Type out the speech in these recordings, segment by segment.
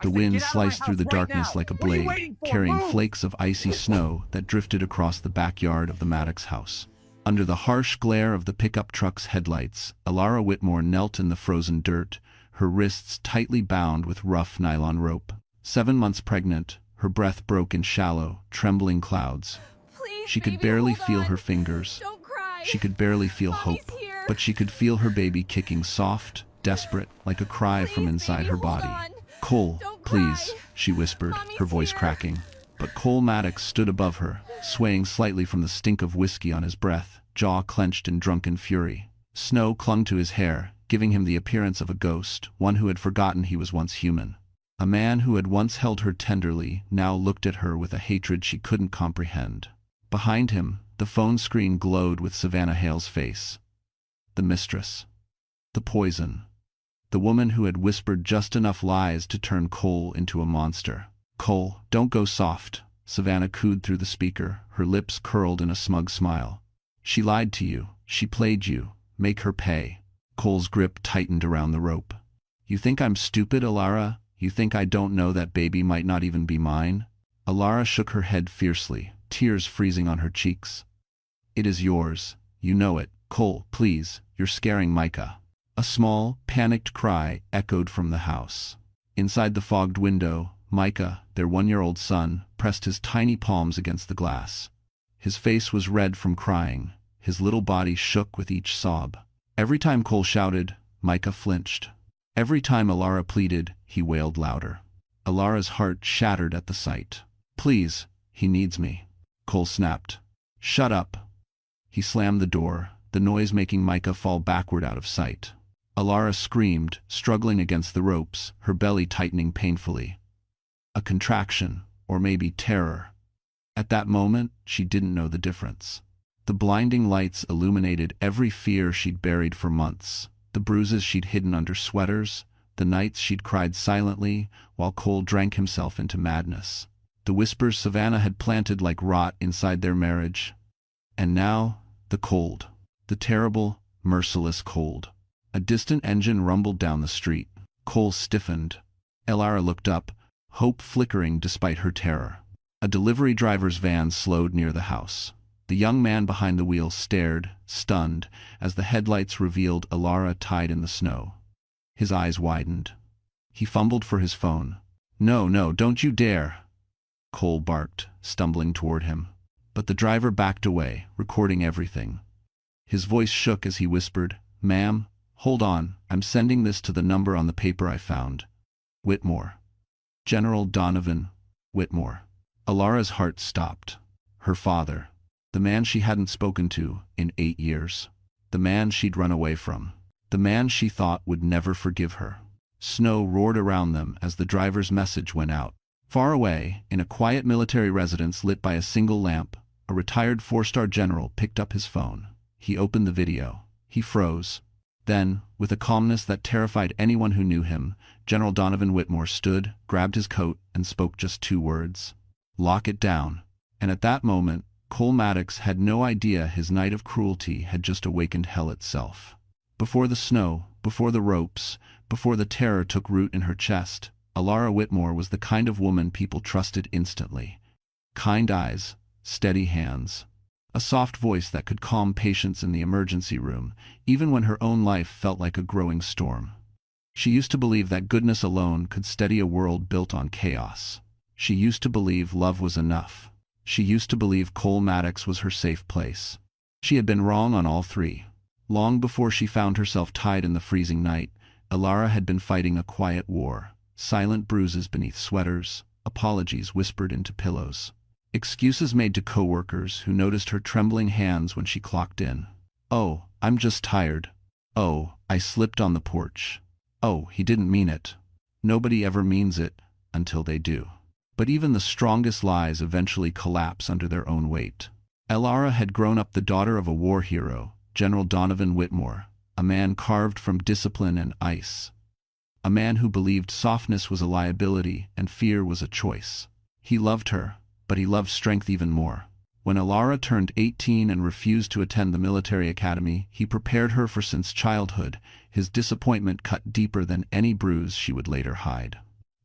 The wind Get out of my sliced through the house right darkness now. like a What are you blade, waiting for? carrying Move! flakes of icy snow that drifted across the backyard of the Maddox house. Under the harsh glare of the pickup truck's headlights, Alara Whitmore knelt in the frozen dirt, her wrists tightly bound with rough nylon rope. 7 months pregnant, her breath broke in shallow, trembling clouds. Please, She could baby, barely hold feel on. her fingers. Don't cry. She could barely feel Mommy's hope, here. but she could feel her baby kicking soft, desperate, like a cry from Please, inside baby, her hold body. on. "Cole, Don't please," cry. she whispered, Mommy's her voice here. cracking. But Cole Maddox stood above her, swaying slightly from the stink of whiskey on his breath, jaw clenched in drunken fury. Snow clung to his hair, giving him the appearance of a ghost, one who had forgotten he was once human. A man who had once held her tenderly now looked at her with a hatred she couldn't comprehend. Behind him, the phone screen glowed with Savannah Hale's face. The mistress. The poison. The woman who had whispered just enough lies to turn Cole into a monster. "Cole, don't go soft," Savannah cooed through the speaker, her lips curled in a smug smile. "She lied to you. She played you. Make her pay." Cole's grip tightened around the rope. "You think I'm stupid, Alara? You think I don't know that baby might not even be mine?" Alara shook her head fiercely, tears freezing on her cheeks. "It is yours. You know it. Cole, please, you're scaring Micah." A small, panicked cry echoed from the house. Inside the fogged window, Micah, their 1-year-old son, pressed his tiny palms against the glass. His face was red from crying, his little body shook with each sob. Every time Cole shouted, Micah flinched. Every time Alara pleaded, he wailed louder. Alara's heart shattered at the sight. "Please, he needs me," Cole snapped. "Shut up." He slammed the door, the noise making Micah fall backward out of sight. Alara screamed, struggling against the ropes, her belly tightening painfully. A contraction, or maybe terror. At that moment, she didn't know the difference. The blinding lights illuminated every fear she'd buried for months, the bruises she'd hidden under sweaters, the nights she'd cried silently while Cole drank himself into madness. The whispers Savannah had planted like rot inside their marriage. And now, the cold. The terrible, merciless cold. A distant engine rumbled down the street. Cole stiffened. Alara looked up, hope flickering despite her terror. A delivery driver's van slowed near the house. The young man behind the wheel stared, stunned, as the headlights revealed Alara tied in the snow. His eyes widened. He fumbled for his phone. "No, no, don't you dare!" Cole barked, stumbling toward him. But the driver backed away, recording everything. His voice shook as he whispered, "Ma'am, hold on, I'm sending this to the number on the paper I found. Whitmore. General Donovan Whitmore." Alara's heart stopped. Her father. The man she hadn't spoken to in 8 years. The man she'd run away from. The man she thought would never forgive her. Snow roared around them as the driver's message went out. Far away, in a quiet military residence lit by a single lamp, a retired 4-star general picked up his phone. He opened the video. He froze. Then, with a calmness that terrified anyone who knew him, General Donovan Whitmore stood, grabbed his coat, and spoke just 2 words. "Lock it down." And at that moment, Cole Maddox had no idea his night of cruelty had just awakened hell itself. Before the snow, before the ropes, before the terror took root in her chest, Alara Whitmore was the kind of woman people trusted instantly. Kind eyes, steady hands. A soft voice that could calm patients in the emergency room, even when her own life felt like a growing storm. She used to believe that goodness alone could steady a world built on chaos. She used to believe love was enough. She used to believe Cole Maddox was her safe place. She had been wrong on all 3. Long before she found herself tied in the freezing night, Alara had been fighting a quiet war. Silent bruises beneath sweaters, apologies whispered into pillows. Excuses made to coworkers who noticed her trembling hands when she clocked in. "Oh, I'm just tired. Oh, I slipped on the porch. Oh, he didn't mean it." Nobody ever means it, until they do. But even the strongest lies eventually collapse under their own weight. Alara had grown up the daughter of a war hero, General Donovan Whitmore, a man carved from discipline and ice. A man who believed softness was a liability and fear was a choice. He loved her, but he loved strength even more. When Alara turned 18 and refused to attend the military academy, he prepared her for since childhood, his disappointment cut deeper than any bruise she would later hide.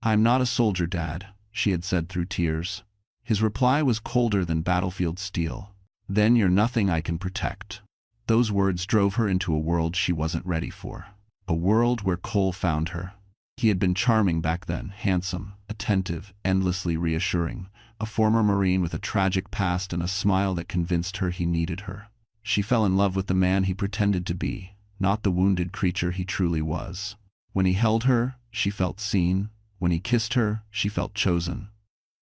"I'm not a soldier, Dad," she had said through tears. His reply was colder than battlefield steel. "Then you're nothing I can protect." Those words drove her into a world she wasn't ready for. A world where Cole found her. He had been charming back then, handsome, attentive, endlessly reassuring, a former Marine with a tragic past and a smile that convinced her he needed her. She fell in love with the man he pretended to be, not the wounded creature he truly was. When he held her, she felt seen. When he kissed her, she felt chosen.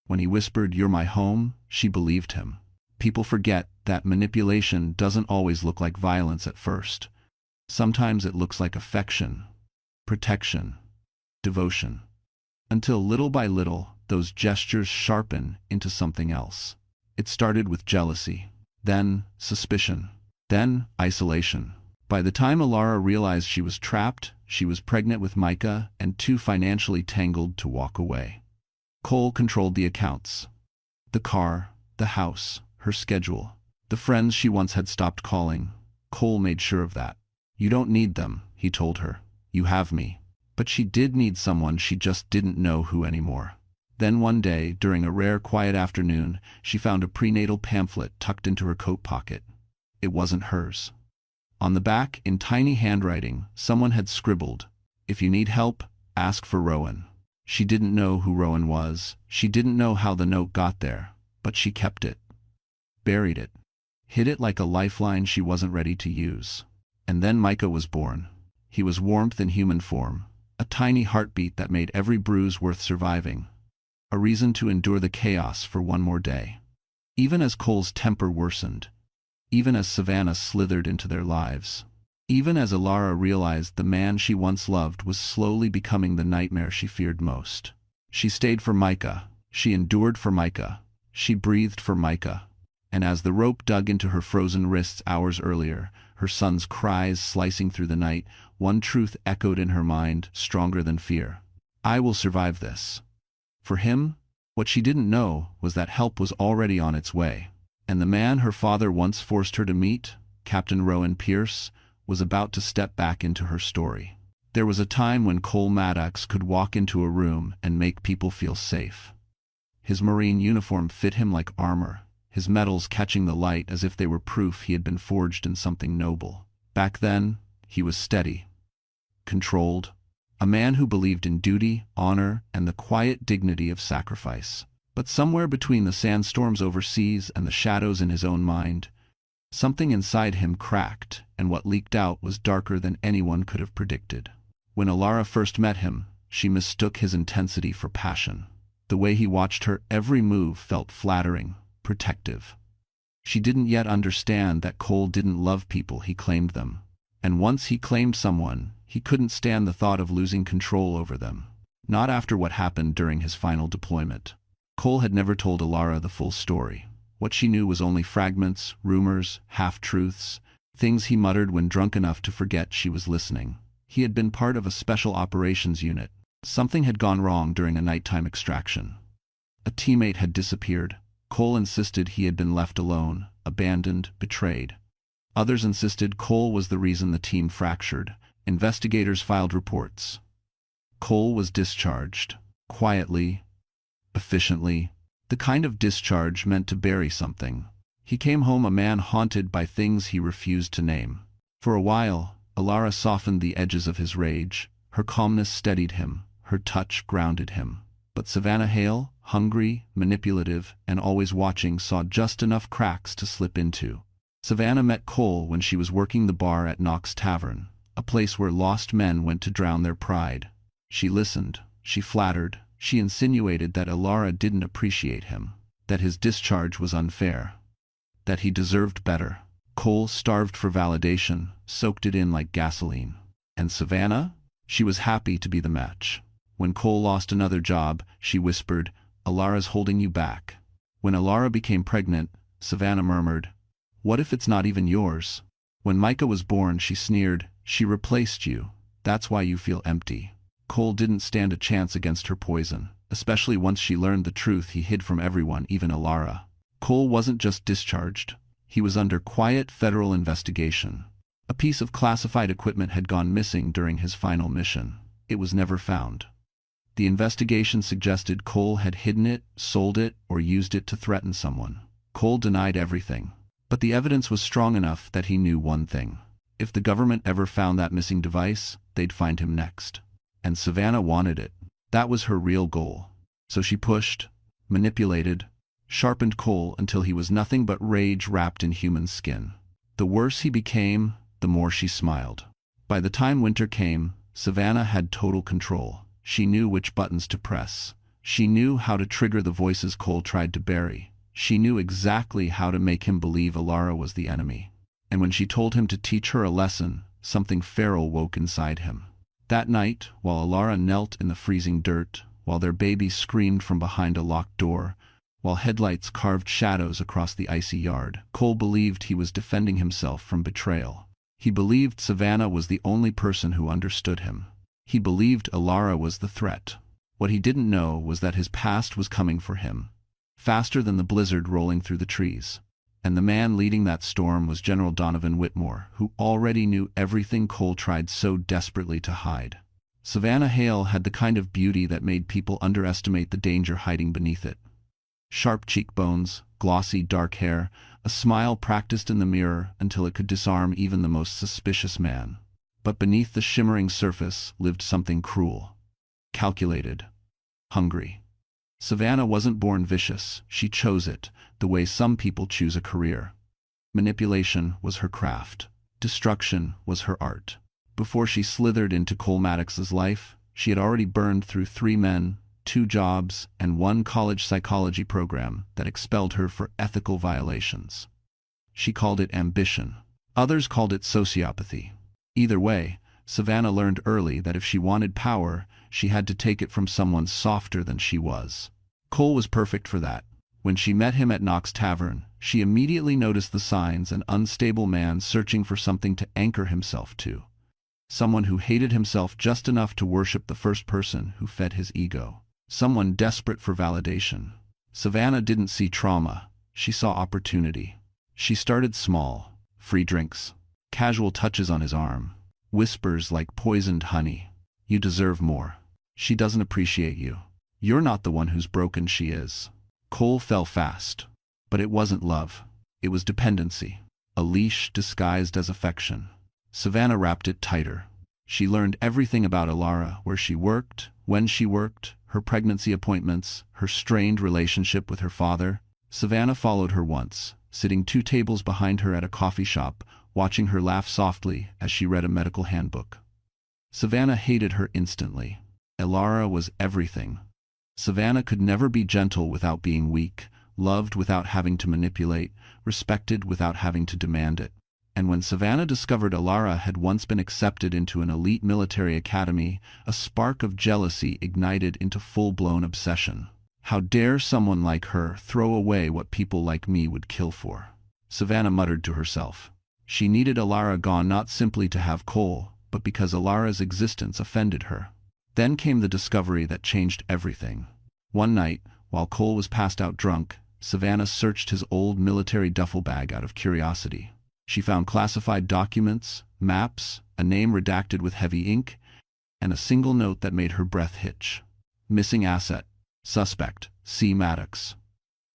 When he whispered, "You're my home," she believed him. People forget that manipulation doesn't always look like violence at first. Sometimes it looks like affection, protection, devotion. Until little by little, those gestures sharpen into something else. It started with jealousy, then suspicion, then isolation. By the time Alara realized she was trapped, she was pregnant with Micah and too financially tangled to walk away. Cole controlled the accounts. The car, the house, her schedule, the friends she once had stopped calling. Cole made sure of that. "You don't need them," he told her. "You have me." But she did need someone, she just didn't know who anymore. Then one day, during a rare quiet afternoon, she found a prenatal pamphlet tucked into her coat pocket. It wasn't hers. On the back, in tiny handwriting, someone had scribbled, "If you need help, ask for Rowan." She didn't know who Rowan was. She didn't know how the note got there. But she kept it. Buried it. Hid it like a lifeline she wasn't ready to use. And then Micah was born. He was warmth in human form. A tiny heartbeat that made every bruise worth surviving. A reason to endure the chaos for one more day. Even as Cole's temper worsened. Even as Savannah slithered into their lives. Even as Alara realized the man she once loved was slowly becoming the nightmare she feared most. She stayed for Micah. She endured for Micah. She breathed for Micah. And as the rope dug into her frozen wrists hours earlier, her son's cries slicing through the night, one truth echoed in her mind, stronger than fear. "I will survive this." For him, what she didn't know was that help was already on its way. And the man her father once forced her to meet, Captain Rowan Pierce, was about to step back into her story. There was a time when Cole Maddox could walk into a room and make people feel safe. His Marine uniform fit him like armor, his medals catching the light as if they were proof he had been forged in something noble. Back then, he was steady, controlled, a man who believed in duty, honor, and the quiet dignity of sacrifice. But somewhere between the sandstorms overseas and the shadows in his own mind, something inside him cracked, and what leaked out was darker than anyone could have predicted. When Alara first met him, she mistook his intensity for passion. The way he watched her every move felt flattering, protective. She didn't yet understand that Cole didn't love people, he claimed them. And once he claimed someone, he couldn't stand the thought of losing control over them. Not after what happened during his final deployment. Cole had never told Alara the full story. What she knew was only fragments, rumors, half-truths, things he muttered when drunk enough to forget she was listening. He had been part of a special operations unit. Something had gone wrong during a nighttime extraction. A teammate had disappeared. Cole insisted he had been left alone, abandoned, betrayed. Others insisted Cole was the reason the team fractured. Investigators filed reports. Cole was discharged. Quietly, efficiently, the kind of discharge meant to bury something. He came home a man haunted by things he refused to name. For a while, Alara softened the edges of his rage. Her calmness steadied him. Her touch grounded him. But Savannah Hale, hungry, manipulative, and always watching, saw just enough cracks to slip into. Savannah met Cole when she was working the bar at Knox Tavern, a place where lost men went to drown their pride. She listened. She flattered. She insinuated that Alara didn't appreciate him, that his discharge was unfair, that he deserved better. Cole starved for validation, soaked it in like gasoline. And Savannah? She was happy to be the match. When Cole lost another job, she whispered, "Alara's holding you back." When Alara became pregnant, Savannah murmured, "What if it's not even yours?" When Micah was born, she sneered, "She replaced you. That's why you feel empty." Cole didn't stand a chance against her poison, especially once she learned the truth he hid from everyone, even Alara. Cole wasn't just discharged. He was under quiet federal investigation. A piece of classified equipment had gone missing during his final mission. It was never found. The investigation suggested Cole had hidden it, sold it, or used it to threaten someone. Cole denied everything. But the evidence was strong enough that he knew one thing. If the government ever found that missing device, they'd find him next. And Savannah wanted it. That was her real goal. So she pushed, manipulated, sharpened Cole until he was nothing but rage wrapped in human skin. The worse he became, the more she smiled. By the time winter came, Savannah had total control. She knew which buttons to press. She knew how to trigger the voices Cole tried to bury. She knew exactly how to make him believe Alara was the enemy. And when she told him to teach her a lesson, something feral woke inside him. That night, while Alara knelt in the freezing dirt, while their baby screamed from behind a locked door, while headlights carved shadows across the icy yard, Cole believed he was defending himself from betrayal. He believed Savannah was the only person who understood him. He believed Alara was the threat. What he didn't know was that his past was coming for him, faster than the blizzard rolling through the trees. And the man leading that storm was General Donovan Whitmore, who already knew everything Cole tried so desperately to hide. Savannah Hale had the kind of beauty that made people underestimate the danger hiding beneath it. Sharp cheekbones, glossy dark hair, a smile practiced in the mirror until it could disarm even the most suspicious man. But beneath the shimmering surface lived something cruel, calculated, hungry. Savannah wasn't born vicious, she chose it, the way some people choose a career. Manipulation was her craft. Destruction was her art. Before she slithered into Cole Maddox's life, she had already burned through 3 men, 2 jobs, and 1 college psychology program that expelled her for ethical violations. She called it ambition. Others called it sociopathy. Either way, Savannah learned early that if she wanted power, she had to take it from someone softer than she was. Cole was perfect for that. When she met him at Knox Tavern, she immediately noticed the signs: an unstable man searching for something to anchor himself to. Someone who hated himself just enough to worship the first person who fed his ego. Someone desperate for validation. Savannah didn't see trauma, she saw opportunity. She started small: free drinks, casual touches on his arm, whispers like poisoned honey. You deserve more. She doesn't appreciate you. You're not the one who's broken, she is. Cole fell fast. But it wasn't love. It was dependency. A leash disguised as affection. Savannah wrapped it tighter. She learned everything about Alara: where she worked, when she worked, her pregnancy appointments, her strained relationship with her father. Savannah followed her once, sitting 2 tables behind her at a coffee shop, watching her laugh softly as she read a medical handbook. Savannah hated her instantly. Alara was everything. Savannah could never be gentle without being weak, loved without having to manipulate, respected without having to demand it. And when Savannah discovered Alara had once been accepted into an elite military academy, a spark of jealousy ignited into full-blown obsession. How dare someone like her throw away what people like me would kill for? Savannah muttered to herself. She needed Alara gone, not simply to have Cole, but because Alara's existence offended her. Then came the discovery that changed everything. One night, while Cole was passed out drunk, Savannah searched his old military duffel bag out of curiosity. She found classified documents, maps, a name redacted with heavy ink, and a single note that made her breath hitch. Missing asset. Suspect: C. Maddox.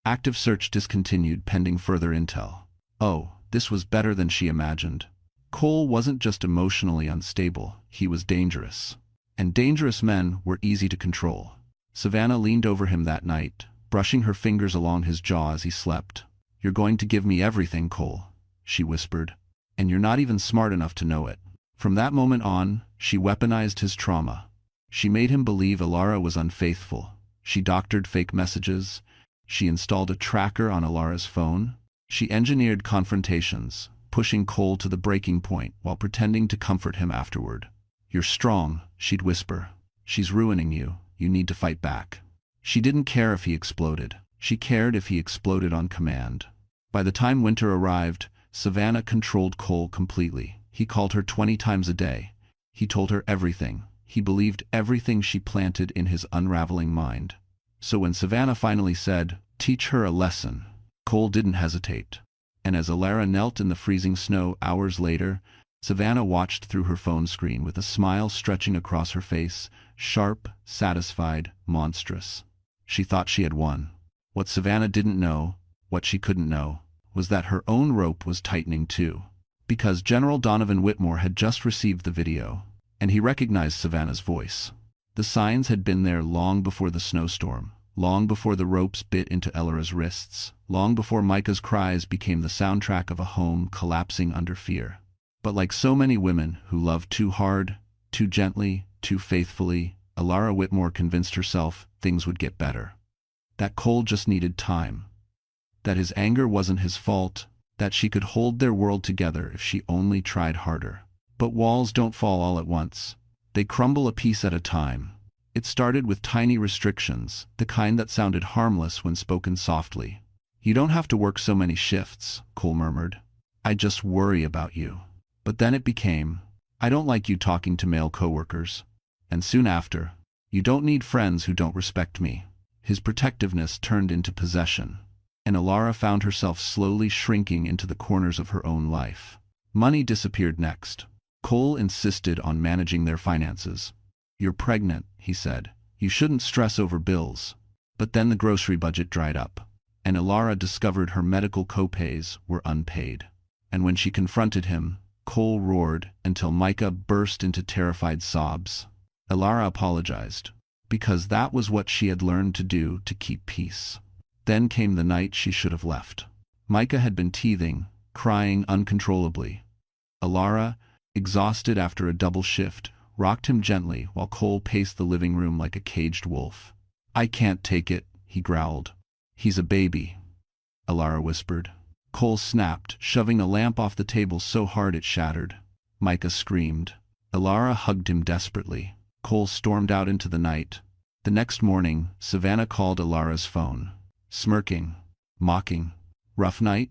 Active search discontinued pending further intel. Oh, this was better than she imagined. Cole wasn't just emotionally unstable, he was dangerous. And dangerous men were easy to control. Savannah leaned over him that night, brushing her fingers along his jaw as he slept. "You're going to give me everything, Cole," she whispered. "And you're not even smart enough to know it." From that moment on, she weaponized his trauma. She made him believe Alara was unfaithful. She doctored fake messages. She installed a tracker on Alara's phone. She engineered confrontations, pushing Cole to the breaking point while pretending to comfort him afterward. "You're strong," she'd whisper. "She's ruining you. You need to fight back." She didn't care if he exploded. She cared if he exploded on command. By the time winter arrived, Savannah controlled Cole completely. He called her 20 times a day. He told her everything. He believed everything she planted in his unraveling mind. So when Savannah finally said, "Teach her a lesson," Cole didn't hesitate. And as Alara knelt in the freezing snow hours later, Savannah watched through her phone screen with a smile stretching across her face, sharp, satisfied, monstrous. She thought she had won. What Savannah didn't know, what she couldn't know, was that her own rope was tightening too. Because General Donovan Whitmore had just received the video, and he recognized Savannah's voice. The signs had been there long before the snowstorm, long before the ropes bit into Ellara's wrists, long before Micah's cries became the soundtrack of a home collapsing under fear. But like so many women who loved too hard, too gently, too faithfully, Ellara Whitmore convinced herself things would get better. That Cole just needed time. That his anger wasn't his fault, that she could hold their world together if she only tried harder. But walls don't fall all at once. They crumble a piece at a time. It started with tiny restrictions, the kind that sounded harmless when spoken softly. "You don't have to work so many shifts," Cole murmured. "I just worry about you." But then it became, "I don't like you talking to male coworkers." And soon after, "You don't need friends who don't respect me." His protectiveness turned into possession, and Ellara found herself slowly shrinking into the corners of her own life. Money disappeared next. Cole insisted on managing their finances. "You're pregnant," he said. "You shouldn't stress over bills." But then the grocery budget dried up, and Ellara discovered her medical co-pays were unpaid. And when she confronted him, Cole roared until Micah burst into terrified sobs. Ellara apologized, because that was what she had learned to do to keep peace. Then came the night she should have left. Micah had been teething, crying uncontrollably. Ellara, exhausted after a double shift, rocked him gently while Cole paced the living room like a caged wolf. "I can't take it," he growled. "He's a baby," Ellara whispered. Cole snapped, shoving a lamp off the table so hard it shattered. Micah screamed. Ellara hugged him desperately. Cole stormed out into the night. The next morning, Savannah called Elara's phone. Smirking, mocking. "Rough night?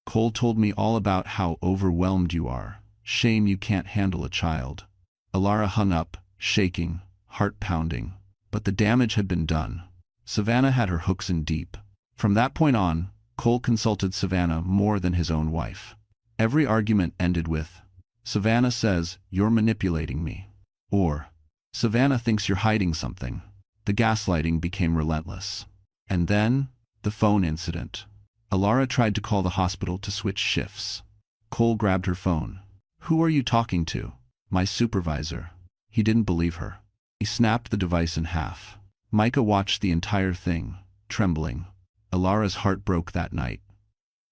Cole told me all about how overwhelmed you are. Shame you can't handle a child." Ellara hung up, shaking, heart pounding. But the damage had been done. Savannah had her hooks in deep. From that point on, Cole consulted Savannah more than his own wife. Every argument ended with, "Savannah says you're manipulating me," or "Savannah thinks you're hiding something." The gaslighting became relentless. And then, the phone incident. Ellara tried to call the hospital to switch shifts. Cole grabbed her phone. "Who are you talking to?" "My supervisor." He didn't believe her. He snapped the device in half. Micah watched the entire thing, trembling. Elara's heart broke that night.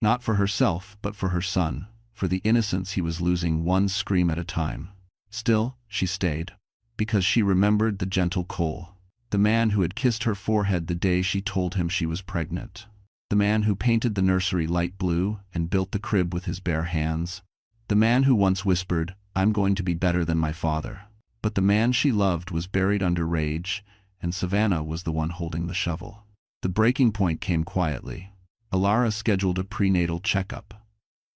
Not for herself, but for her son, for the innocence he was losing one scream at a time. Still, she stayed. Because she remembered the gentle Cole. The man who had kissed her forehead the day she told him she was pregnant. The man who painted the nursery light blue and built the crib with his bare hands. The man who once whispered, "I'm going to be better than my father." But the man she loved was buried under rage, and Savannah was the one holding the shovel. The breaking point came quietly. Ellara scheduled a prenatal checkup.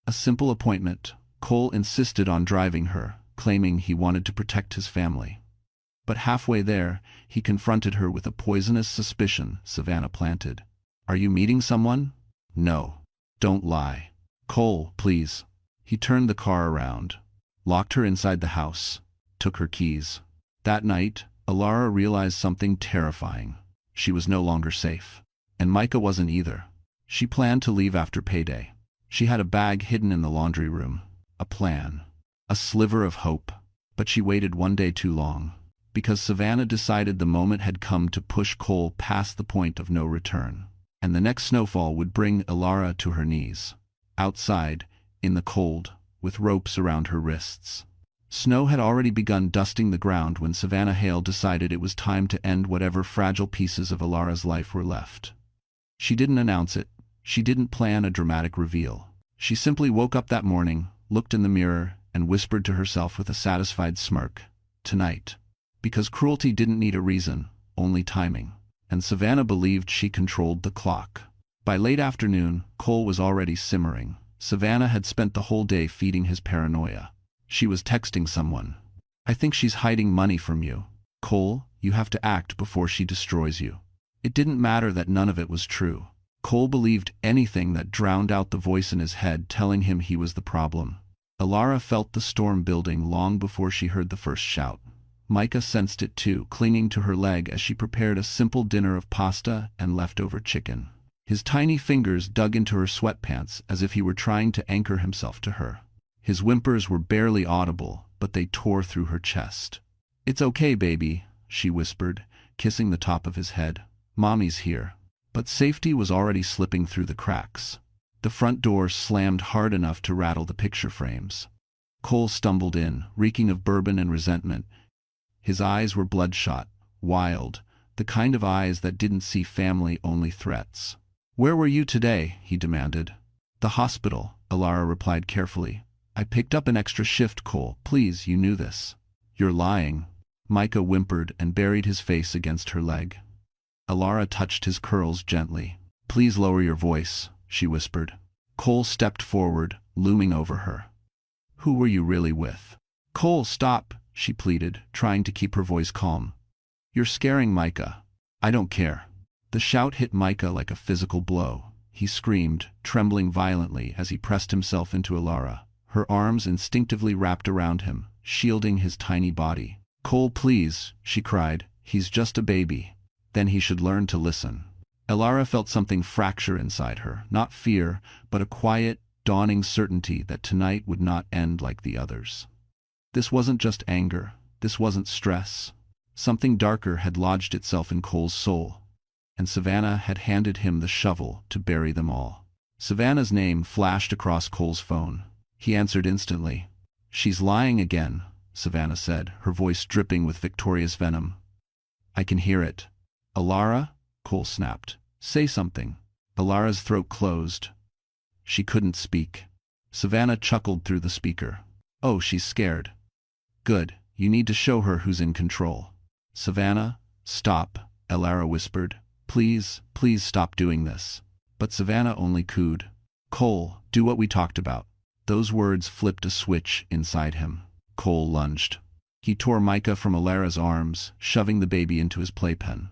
A simple appointment. Cole insisted on driving her, claiming he wanted to protect his family. But halfway there, he confronted her with a poisonous suspicion Savannah planted. "Are you meeting someone?" "No." "Don't lie." "Cole, please." He turned the car around, locked her inside the house, took her keys. That night, Ellara realized something terrifying. She was no longer safe. And Micah wasn't either. She planned to leave after payday. She had a bag hidden in the laundry room. A plan. A sliver of hope. But she waited one day too long. Because Savannah decided the moment had come to push Cole past the point of no return. And the next snowfall would bring Ellara to her knees. Outside, in the cold, with ropes around her wrists. Snow had already begun dusting the ground when Savannah Hale decided it was time to end whatever fragile pieces of Elara's life were left. She didn't announce it. She didn't plan a dramatic reveal. She simply woke up that morning, looked in the mirror, and whispered to herself with a satisfied smirk, "Tonight." Because cruelty didn't need a reason, only timing. And Savannah believed she controlled the clock. By late afternoon, Cole was already simmering. Savannah had spent the whole day feeding his paranoia. She was texting someone. "I think she's hiding money from you. Cole, you have to act before she destroys you." It didn't matter that none of it was true. Cole believed anything that drowned out the voice in his head telling him he was the problem. Ellara felt the storm building long before she heard the first shout. Micah sensed it too, clinging to her leg as she prepared a simple dinner of pasta and leftover chicken. His tiny fingers dug into her sweatpants as if he were trying to anchor himself to her. His whimpers were barely audible, but they tore through her chest. "It's okay, baby," she whispered, kissing the top of his head. "Mommy's here." But safety was already slipping through the cracks. The front door slammed hard enough to rattle the picture frames. Cole stumbled in, reeking of bourbon and resentment. His eyes were bloodshot, wild, the kind of eyes that didn't see family, only threats. "Where were you today?" he demanded. "The hospital," Alara replied carefully. "I picked up an extra shift, Cole. Please, you knew this." "You're lying." Micah whimpered and buried his face against her leg. Alara touched his curls gently. "Please lower your voice," she whispered. Cole stepped forward, looming over her. "Who were you really with?" "Cole, stop," she pleaded, trying to keep her voice calm. "You're scaring Micah." "I don't care." The shout hit Micah like a physical blow. He screamed, trembling violently as he pressed himself into Alara. Her arms instinctively wrapped around him, shielding his tiny body. "Cole, please," she cried. "He's just a baby." Then he should learn to listen. Alara felt something fracture inside her, not fear, but a quiet, dawning certainty that tonight would not end like the others. This wasn't just anger. This wasn't stress. Something darker had lodged itself in Cole's soul, and Savannah had handed him the shovel to bury them all. Savannah's name flashed across Cole's phone. He answered instantly. "She's lying again," Savannah said, her voice dripping with victorious venom. "I can hear it." "Alara?" Cole snapped. "Say something." Alara's throat closed. She couldn't speak. Savannah chuckled through the speaker. "Oh, she's scared." "Good. You need to show her who's in control." "Savannah, stop," Alara whispered. "Please, please stop doing this." But Savannah only cooed. "Cole, do what we talked about." Those words flipped a switch inside him. Cole lunged. He tore Micah from Alara's arms, shoving the baby into his playpen.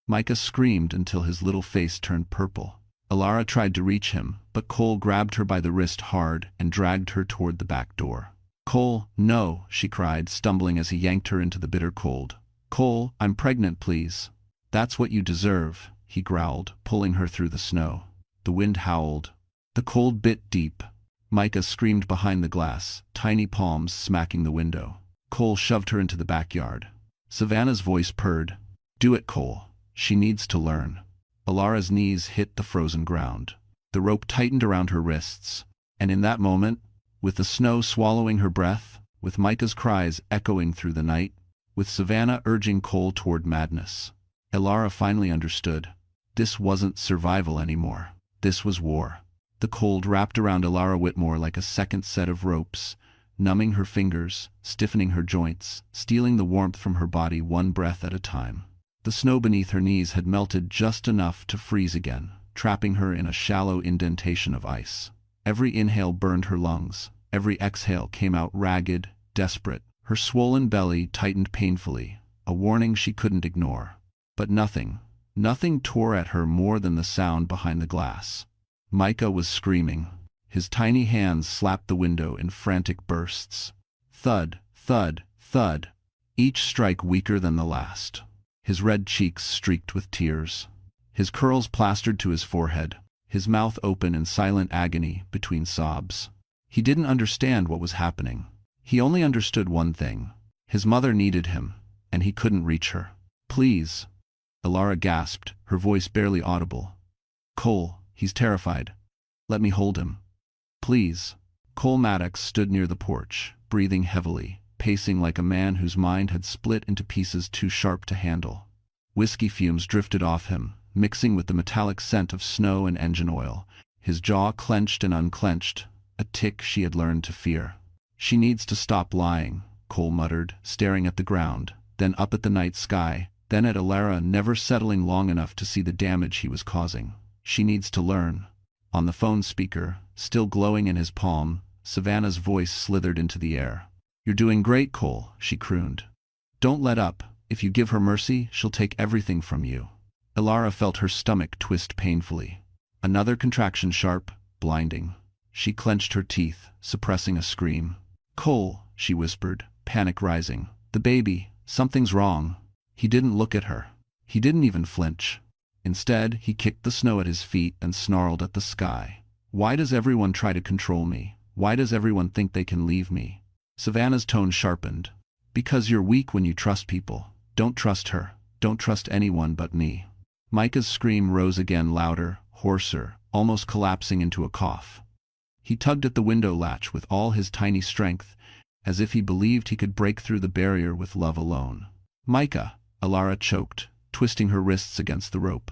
Micah screamed until his little face turned purple. Alara tried to reach him, but Cole grabbed her by the wrist hard and dragged her toward the back door. "Cole, no," she cried, stumbling as he yanked her into the bitter cold. "Cole, I'm pregnant, please." "That's what you deserve," he growled, pulling her through the snow. The wind howled. The cold bit deep. Micah screamed behind the glass, tiny palms smacking the window. Cole shoved her into the backyard. Savannah's voice purred. "Do it, Cole. She needs to learn." Alara's knees hit the frozen ground. The rope tightened around her wrists. And in that moment, with the snow swallowing her breath, with Micah's cries echoing through the night, with Savannah urging Cole toward madness, Alara finally understood. This wasn't survival anymore. This was war. The cold wrapped around Alara Whitmore like a second set of ropes, numbing her fingers, stiffening her joints, stealing the warmth from her body one breath at a time. The snow beneath her knees had melted just enough to freeze again, trapping her in a shallow indentation of ice. Every inhale burned her lungs. Every exhale came out ragged, desperate. Her swollen belly tightened painfully, a warning she couldn't ignore. But nothing tore at her more than the sound behind the glass. Micah was screaming. His tiny hands slapped the window in frantic bursts. Thud, thud, thud, each strike weaker than the last. His red cheeks streaked with tears. His curls plastered to his forehead, his mouth open in silent agony between sobs. He didn't understand what was happening. He only understood one thing. His mother needed him, and he couldn't reach her. "Please," Alara gasped, her voice barely audible. "Cole, he's terrified. Let me hold him. Please." Cole Maddox stood near the porch, breathing heavily, pacing like a man whose mind had split into pieces too sharp to handle. Whiskey fumes drifted off him, mixing with the metallic scent of snow and engine oil. His jaw clenched and unclenched, a tic she had learned to fear. "She needs to stop lying," Cole muttered, staring at the ground, then up at the night sky, then at Alara, never settling long enough to see the damage he was causing. "She needs to learn." On the phone speaker, still glowing in his palm, Savannah's voice slithered into the air. "You're doing great, Cole," she crooned. "Don't let up. If you give her mercy, she'll take everything from you." Alara felt her stomach twist painfully. Another contraction, sharp, blinding. She clenched her teeth, suppressing a scream. "Cole," she whispered, panic rising. "The baby. Something's wrong. He didn't look at her. He didn't even flinch. Instead, he kicked the snow at his feet and snarled at the sky. Why does everyone try to control me? Why does everyone think they can leave me? Savannah's tone sharpened. Because you're weak when you trust people. Don't trust her. Don't trust anyone but me. Micah's scream rose again, louder, hoarser, almost collapsing into a cough. He tugged at the window latch with all his tiny strength, as if he believed he could break through the barrier with love alone. Micah, Alara choked, twisting her wrists against the rope.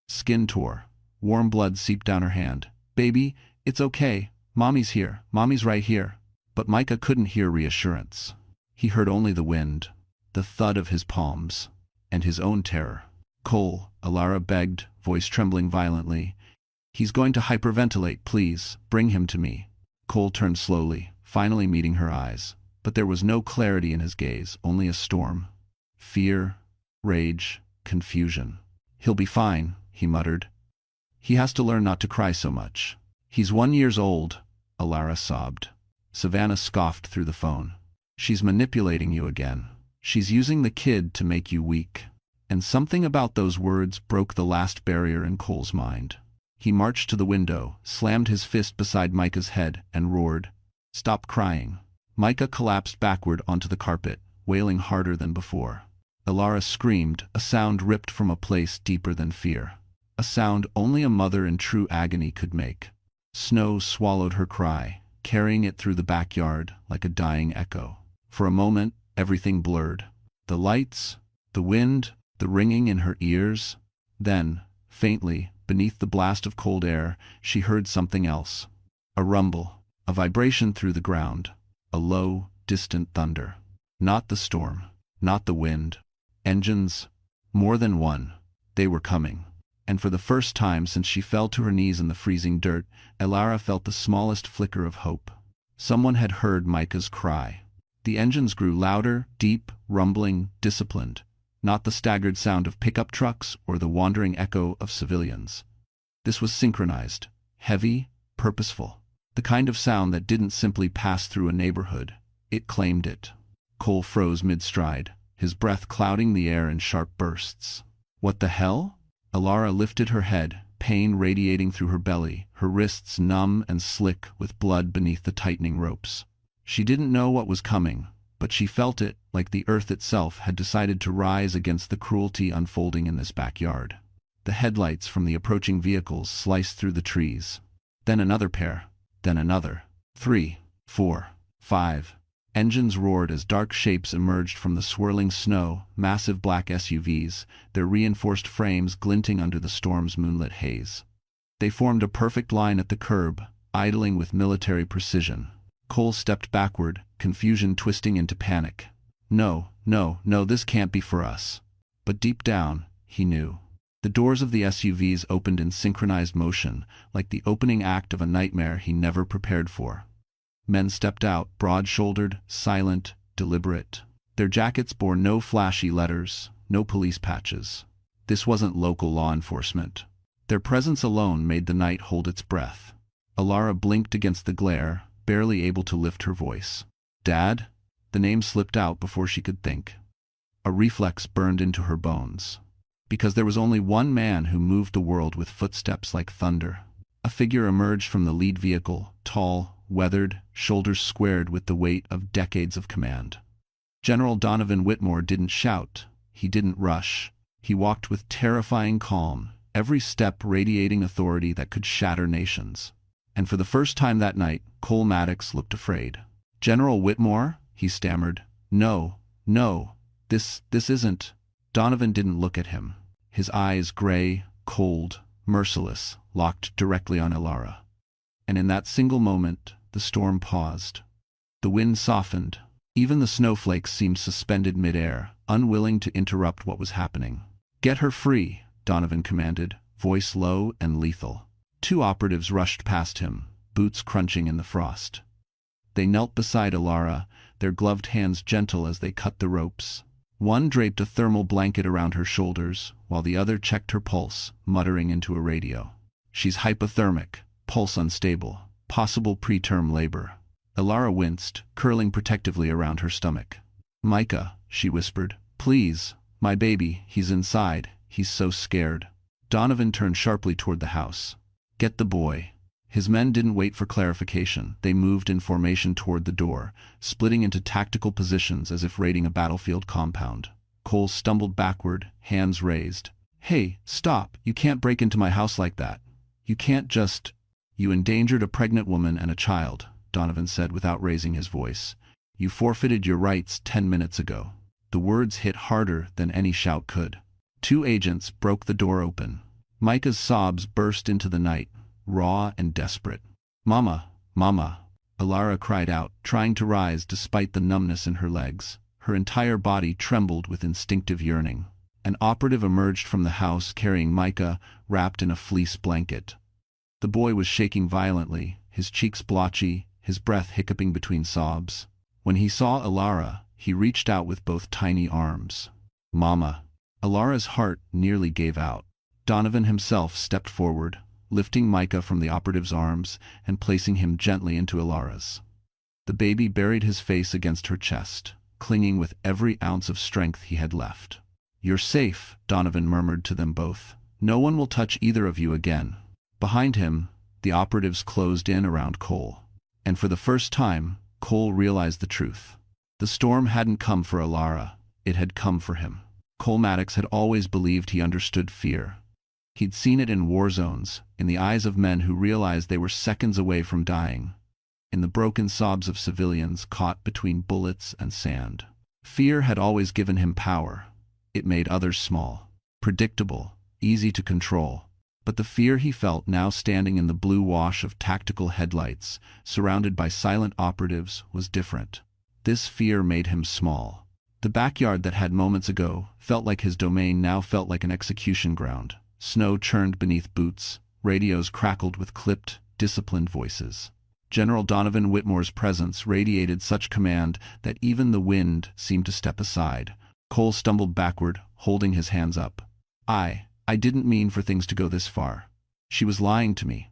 Skin tore. Warm blood seeped down her hand. Baby, it's okay. Mommy's here. Mommy's right here. But Micah couldn't hear reassurance. He heard only the wind, the thud of his palms, and his own terror. Cole, Alara begged, voice trembling violently. He's going to hyperventilate, please. Bring him to me. Cole turned slowly, finally meeting her eyes. But there was no clarity in his gaze, only a storm. Fear, rage, confusion. He'll be fine, he muttered. He has to learn not to cry so much. He's 1 year old, Alara sobbed. Savannah scoffed through the phone. She's manipulating you again. She's using the kid to make you weak. And something about those words broke the last barrier in Cole's mind. He marched to the window, slammed his fist beside Micah's head, and roared, "Stop crying." Micah collapsed backward onto the carpet, wailing harder than before. Alara screamed, a sound ripped from a place deeper than fear. A sound only a mother in true agony could make. Snow swallowed her cry, carrying it through the backyard like a dying echo. For a moment, everything blurred. The lights, the wind, the ringing in her ears. Then, faintly, beneath the blast of cold air, she heard something else. A rumble, a vibration through the ground, a low, distant thunder. Not the storm, not the wind. Engines, more than one. They were coming. And for the first time since she fell to her knees in the freezing dirt, Alara felt the smallest flicker of hope. Someone had heard Micah's cry. The engines grew louder, deep, rumbling, disciplined. Not the staggered sound of pickup trucks or the wandering echo of civilians. This was synchronized, heavy, purposeful. The kind of sound that didn't simply pass through a neighborhood. It claimed it. Cole froze mid-stride, his breath clouding the air in sharp bursts. What the hell? Alara lifted her head, pain radiating through her belly, her wrists numb and slick with blood beneath the tightening ropes. She didn't know what was coming, but she felt it, like the earth itself had decided to rise against the cruelty unfolding in this backyard. The headlights from the approaching vehicles sliced through the trees. Then another pair. Then another. 3, 4, 5. Engines roared as dark shapes emerged from the swirling snow, massive black SUVs, their reinforced frames glinting under the storm's moonlit haze. They formed a perfect line at the curb, idling with military precision. Cole stepped backward, confusion twisting into panic. No, this can't be for us. But deep down, he knew. The doors of the SUVs opened in synchronized motion, like the opening act of a nightmare he never prepared for. Men stepped out, broad-shouldered, silent, deliberate. Their jackets bore no flashy letters, no police patches. This wasn't local law enforcement. Their presence alone made the night hold its breath. Alara blinked against the glare, barely able to lift her voice. "Dad?" The name slipped out before she could think. A reflex burned into her bones. Because there was only one man who moved the world with footsteps like thunder. A figure emerged from the lead vehicle, tall, weathered, shoulders squared with the weight of decades of command. General Donovan Whitmore didn't shout. He didn't rush. He walked with terrifying calm, every step radiating authority that could shatter nations. And for the first time that night, Cole Maddox looked afraid. "General Whitmore?" he stammered. No, this isn't." Donovan didn't look at him. His eyes, gray, cold, merciless, locked directly on Alara. And in that single moment, the storm paused. The wind softened. Even the snowflakes seemed suspended midair, unwilling to interrupt what was happening. "Get her free," Donovan commanded, voice low and lethal. 2 operatives rushed past him, boots crunching in the frost. They knelt beside Alara, their gloved hands gentle as they cut the ropes. One draped a thermal blanket around her shoulders, while the other checked her pulse, muttering into a radio. "She's hypothermic, pulse unstable, possible preterm labor." Alara winced, curling protectively around her stomach. "Micah," she whispered. Please, my baby, he's inside, he's so scared. Donovan turned sharply toward the house. Get the boy. His men didn't wait for clarification. They moved in formation toward the door, splitting into tactical positions as if raiding a battlefield compound. Cole stumbled backward, hands raised. Hey, stop, you can't break into my house like that. You can't just… You endangered a pregnant woman and a child, Donovan said without raising his voice. You forfeited your rights 10 minutes ago. The words hit harder than any shout could. 2 agents broke the door open. Micah's sobs burst into the night, raw and desperate. Mama, Mama, Alara cried out, trying to rise despite the numbness in her legs. Her entire body trembled with instinctive yearning. An operative emerged from the house carrying Micah, wrapped in a fleece blanket. The boy was shaking violently, his cheeks blotchy, his breath hiccuping between sobs. When he saw Alara, he reached out with both tiny arms. Mama. Alara's heart nearly gave out. Donovan himself stepped forward, lifting Micah from the operative's arms and placing him gently into Alara's. The baby buried his face against her chest, clinging with every ounce of strength he had left. You're safe, Donovan murmured to them both. No one will touch either of you again. Behind him, the operatives closed in around Cole. And for the first time, Cole realized the truth. The storm hadn't come for Alara, it had come for him. Cole Maddox had always believed he understood fear. He'd seen it in war zones, in the eyes of men who realized they were seconds away from dying, in the broken sobs of civilians caught between bullets and sand. Fear had always given him power. It made others small, predictable, easy to control. But the fear he felt now standing in the blue wash of tactical headlights, surrounded by silent operatives, was different. This fear made him small. The backyard that had moments ago felt like his domain now felt like an execution ground. Snow churned beneath boots, radios crackled with clipped, disciplined voices. General Donovan Whitmore's presence radiated such command that even the wind seemed to step aside. Cole stumbled backward, holding his hands up. I didn't mean for things to go this far. She was lying to me.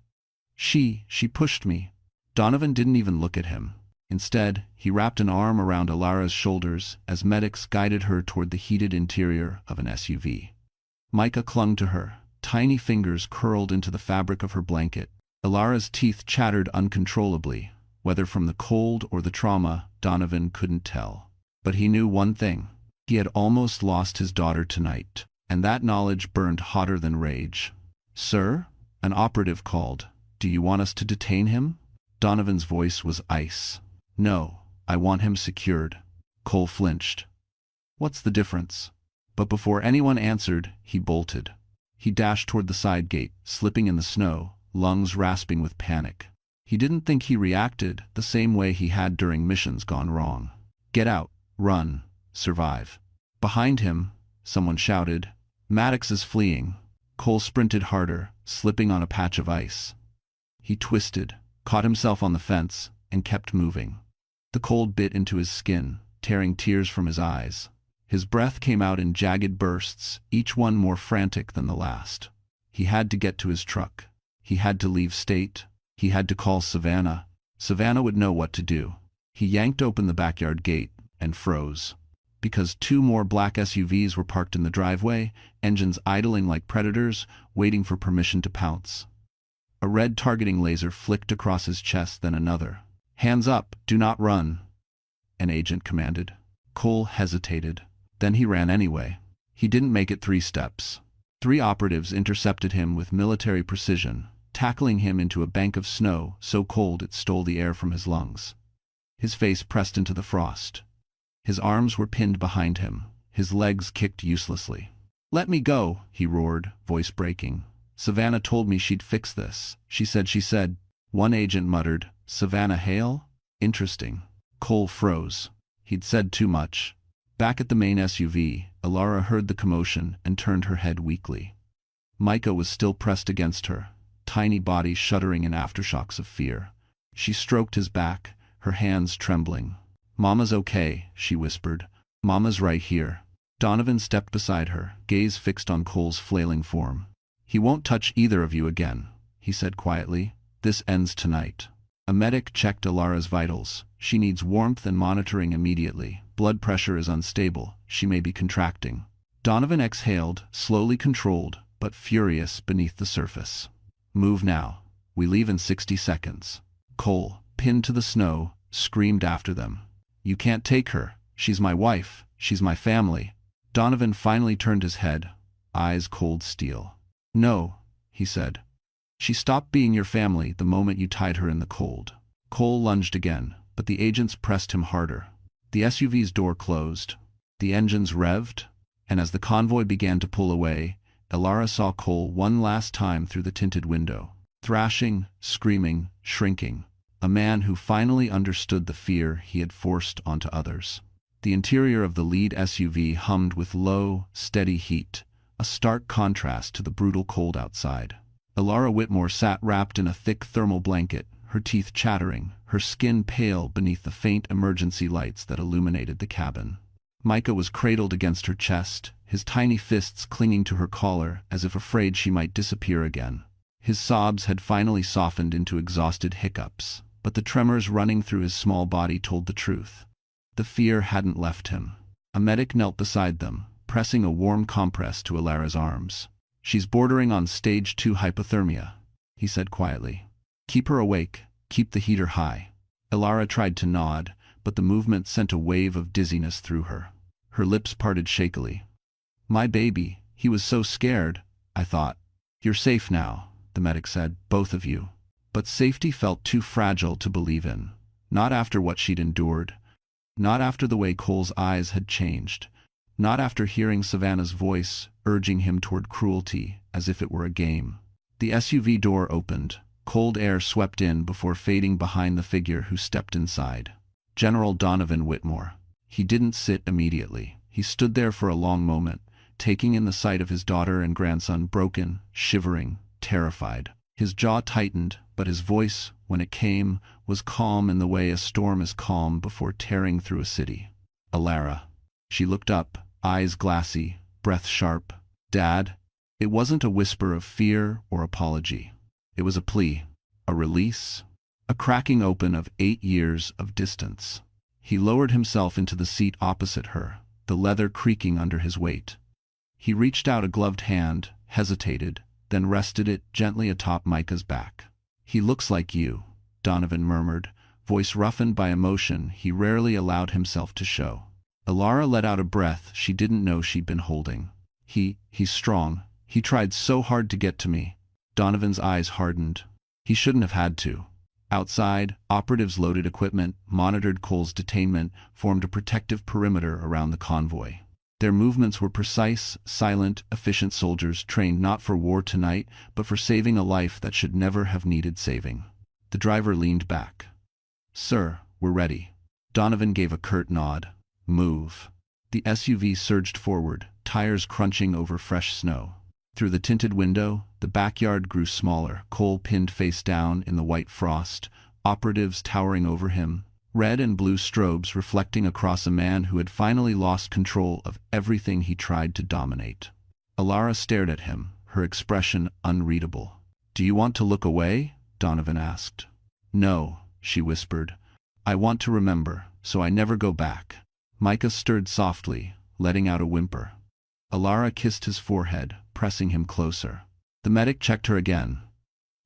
She pushed me. Donovan didn't even look at him. Instead, he wrapped an arm around Alara's shoulders as medics guided her toward the heated interior of an SUV. Micah clung to her, tiny fingers curled into the fabric of her blanket. Alara's teeth chattered uncontrollably. Whether from the cold or the trauma, Donovan couldn't tell. But he knew one thing. He had almost lost his daughter tonight. And that knowledge burned hotter than rage. Sir? An operative called. Do you want us to detain him? Donovan's voice was ice. No, I want him secured. Cole flinched. What's the difference? But before anyone answered, he bolted. He dashed toward the side gate, slipping in the snow, lungs rasping with panic. He didn't think he reacted the same way he had during missions gone wrong. Get out, run, survive. Behind him, someone shouted. Maddox is fleeing. Cole sprinted harder, slipping on a patch of ice. He twisted, caught himself on the fence, and kept moving. The cold bit into his skin, tearing tears from his eyes. His breath came out in jagged bursts, each one more frantic than the last. He had to get to his truck. He had to leave state. He had to call Savannah. Savannah would know what to do. He yanked open the backyard gate and froze. Because 2 more black SUVs were parked in the driveway, engines idling like predators, waiting for permission to pounce. A red targeting laser flicked across his chest, then another. Hands up, do not run, an agent commanded. Cole hesitated. Then he ran anyway. He didn't make it 3 steps. 3 operatives intercepted him with military precision, tackling him into a bank of snow so cold it stole the air from his lungs. His face pressed into the frost. His arms were pinned behind him, his legs kicked uselessly. Let me go, he roared, voice breaking. Savannah told me she'd fix this. She said. One agent muttered, Savannah Hale? Interesting. Cole froze. He'd said too much. Back at the main SUV, Alara heard the commotion and turned her head weakly. Micah was still pressed against her, tiny body shuddering in aftershocks of fear. She stroked his back, her hands trembling. Mama's okay, she whispered. Mama's right here. Donovan stepped beside her, gaze fixed on Cole's flailing form. He won't touch either of you again, he said quietly. This ends tonight. A medic checked Alara's vitals. She needs warmth and monitoring immediately. Blood pressure is unstable. She may be contracting. Donovan exhaled, slowly controlled, but furious beneath the surface. Move now. We leave in 60 seconds. Cole, pinned to the snow, screamed after them. You can't take her. She's my wife. She's my family. Donovan finally turned his head, eyes cold steel. No, he said. She stopped being your family the moment you tied her in the cold. Cole lunged again, but the agents pressed him harder. The SUV's door closed. The engines revved, and as the convoy began to pull away, Alara saw Cole one last time through the tinted window. Thrashing, screaming, shrinking. A man who finally understood the fear he had forced onto others. The interior of the lead SUV hummed with low, steady heat, a stark contrast to the brutal cold outside. Alara Whitmore sat wrapped in a thick thermal blanket, her teeth chattering, her skin pale beneath the faint emergency lights that illuminated the cabin. Micah was cradled against her chest, his tiny fists clinging to her collar as if afraid she might disappear again. His sobs had finally softened into exhausted hiccups, but the tremors running through his small body told the truth. The fear hadn't left him. A medic knelt beside them, pressing a warm compress to Alara's arms. She's bordering on stage 2 hypothermia, he said quietly. Keep her awake, keep the heater high. Alara tried to nod, but the movement sent a wave of dizziness through her. Her lips parted shakily. My baby, he was so scared, I thought. You're safe now, the medic said, both of you. But safety felt too fragile to believe in. Not after what she'd endured. Not after the way Cole's eyes had changed. Not after hearing Savannah's voice urging him toward cruelty as if it were a game. The SUV door opened. Cold air swept in before fading behind the figure who stepped inside. General Donovan Whitmore. He didn't sit immediately. He stood there for a long moment, taking in the sight of his daughter and grandson broken, shivering, terrified. His jaw tightened, but his voice, when it came, was calm in the way a storm is calm before tearing through a city. Alara. She looked up, eyes glassy, breath sharp. Dad? It wasn't a whisper of fear or apology. It was a plea, a release, a cracking open of 8 years of distance. He lowered himself into the seat opposite her, the leather creaking under his weight. He reached out a gloved hand, hesitated, then rested it gently atop Micah's back. He looks like you, Donovan murmured, voice roughened by emotion he rarely allowed himself to show. Alara let out a breath she didn't know she'd been holding. He's strong. He tried so hard to get to me. Donovan's eyes hardened. He shouldn't have had to. Outside, operatives loaded equipment, monitored Cole's detainment, formed a protective perimeter around the convoy. Their movements were precise, silent, efficient soldiers trained not for war tonight, but for saving a life that should never have needed saving. The driver leaned back. Sir, we're ready. Donovan gave a curt nod. Move. The SUV surged forward, tires crunching over fresh snow. Through the tinted window, the backyard grew smaller, Cole pinned face down in the white frost, operatives towering over him, red and blue strobes reflecting across a man who had finally lost control of everything he tried to dominate. Alara stared at him, her expression unreadable. Do you want to look away? Donovan asked. No, she whispered. I want to remember, so I never go back. Micah stirred softly, letting out a whimper. Alara kissed his forehead, pressing him closer. The medic checked her again.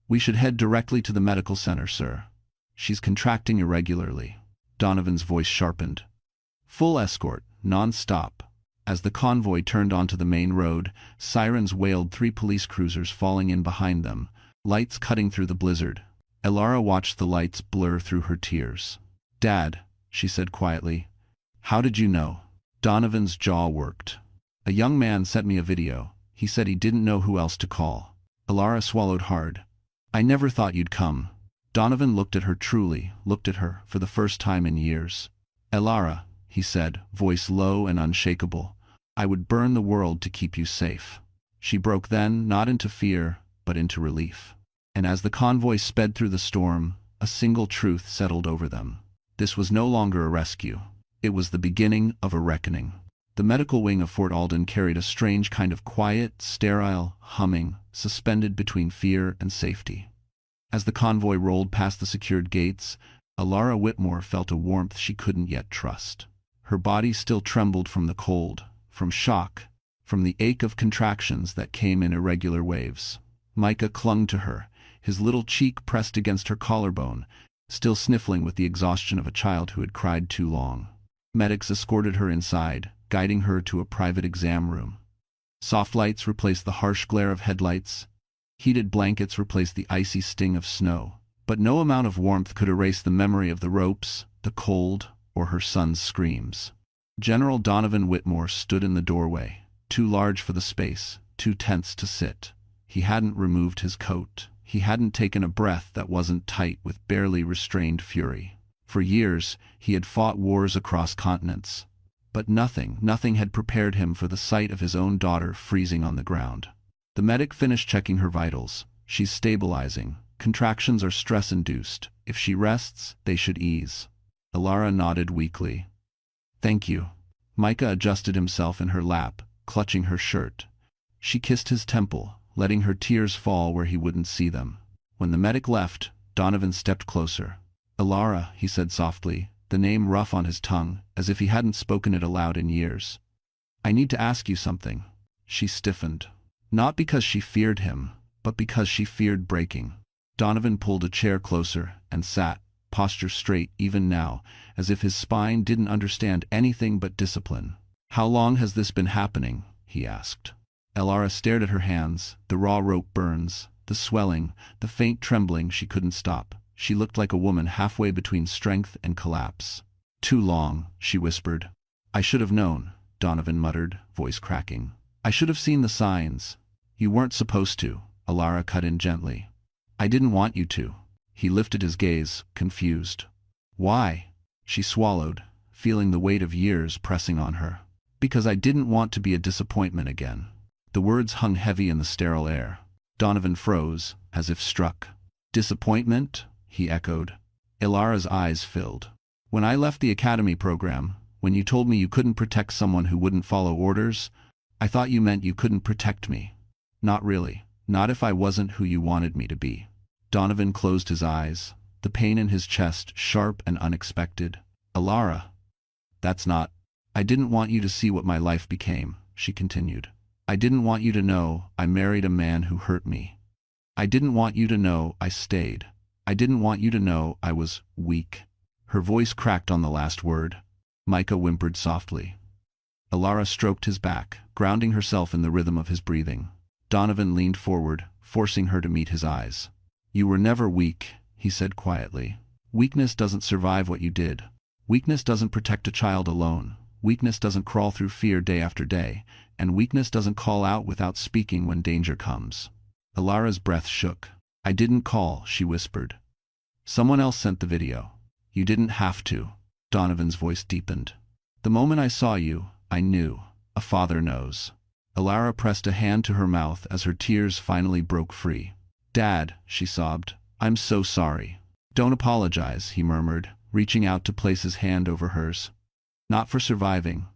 We should head directly to the medical center, sir. She's contracting irregularly. Donovan's voice sharpened. Full escort, non-stop. As the convoy turned onto the main road, sirens wailed 3 police cruisers falling in behind them, lights cutting through the blizzard. Alara watched the lights blur through her tears. Dad, she said quietly. How did you know? Donovan's jaw worked. A young man sent me a video. He said he didn't know who else to call. Alara swallowed hard. I never thought you'd come. Donovan looked at her truly, looked at her for the first time in years. Alara, he said, voice low and unshakable, I would burn the world to keep you safe. She broke then, not into fear, but into relief. And as the convoy sped through the storm, a single truth settled over them. This was no longer a rescue. It was the beginning of a reckoning. The medical wing of Fort Alden carried a strange kind of quiet, sterile humming, suspended between fear and safety. As the convoy rolled past the secured gates, Alara Whitmore felt a warmth she couldn't yet trust. Her body still trembled from the cold, from shock, from the ache of contractions that came in irregular waves. Micah clung to her, his little cheek pressed against her collarbone, still sniffling with the exhaustion of a child who had cried too long. Medics escorted her inside, guiding her to a private exam room. Soft lights replaced the harsh glare of headlights. Heated blankets replaced the icy sting of snow. But no amount of warmth could erase the memory of the ropes, the cold, or her son's screams. General Donovan Whitmore stood in the doorway, too large for the space, too tense to sit. He hadn't removed his coat. He hadn't taken a breath that wasn't tight with barely restrained fury. For years, he had fought wars across continents. But nothing had prepared him for the sight of his own daughter freezing on the ground. The medic finished checking her vitals. She's stabilizing. Contractions are stress-induced. If she rests, they should ease. Alara nodded weakly. Thank you. Micah adjusted himself in her lap, clutching her shirt. She kissed his temple, letting her tears fall where he wouldn't see them. When the medic left, Donovan stepped closer. Alara, he said softly, the name rough on his tongue, as if he hadn't spoken it aloud in years. I need to ask you something. She stiffened. Not because she feared him, but because she feared breaking. Donovan pulled a chair closer and sat, posture straight even now, as if his spine didn't understand anything but discipline. How long has this been happening? He asked. Alara stared at her hands, the raw rope burns, the swelling, the faint trembling she couldn't stop. She looked like a woman halfway between strength and collapse. Too long, she whispered. I should have known, Donovan muttered, voice cracking. I should have seen the signs. You weren't supposed to, Alara cut in gently. I didn't want you to. He lifted his gaze, confused. Why? She swallowed, feeling the weight of years pressing on her. Because I didn't want to be a disappointment again. The words hung heavy in the sterile air. Donovan froze, as if struck. Disappointment? He echoed. Alara's eyes filled. When I left the academy program, when you told me you couldn't protect someone who wouldn't follow orders, I thought you meant you couldn't protect me. Not really. Not if I wasn't who you wanted me to be. Donovan closed his eyes, the pain in his chest sharp and unexpected. Alara. That's not. I didn't want you to see what my life became, she continued. I didn't want you to know I married a man who hurt me. I didn't want you to know I stayed. I didn't want you to know I was weak. Her voice cracked on the last word. Micah whimpered softly. Alara stroked his back, grounding herself in the rhythm of his breathing. Donovan leaned forward, forcing her to meet his eyes. You were never weak, he said quietly. Weakness doesn't survive what you did. Weakness doesn't protect a child alone. Weakness doesn't crawl through fear day after day, and weakness doesn't call out without speaking when danger comes. Alara's breath shook. I didn't call, she whispered. Someone else sent the video. You didn't have to. Donovan's voice deepened. The moment I saw you, I knew. A father knows. Alara pressed a hand to her mouth as her tears finally broke free. Dad, she sobbed. I'm so sorry. Don't apologize, he murmured, reaching out to place his hand over hers. Not for surviving.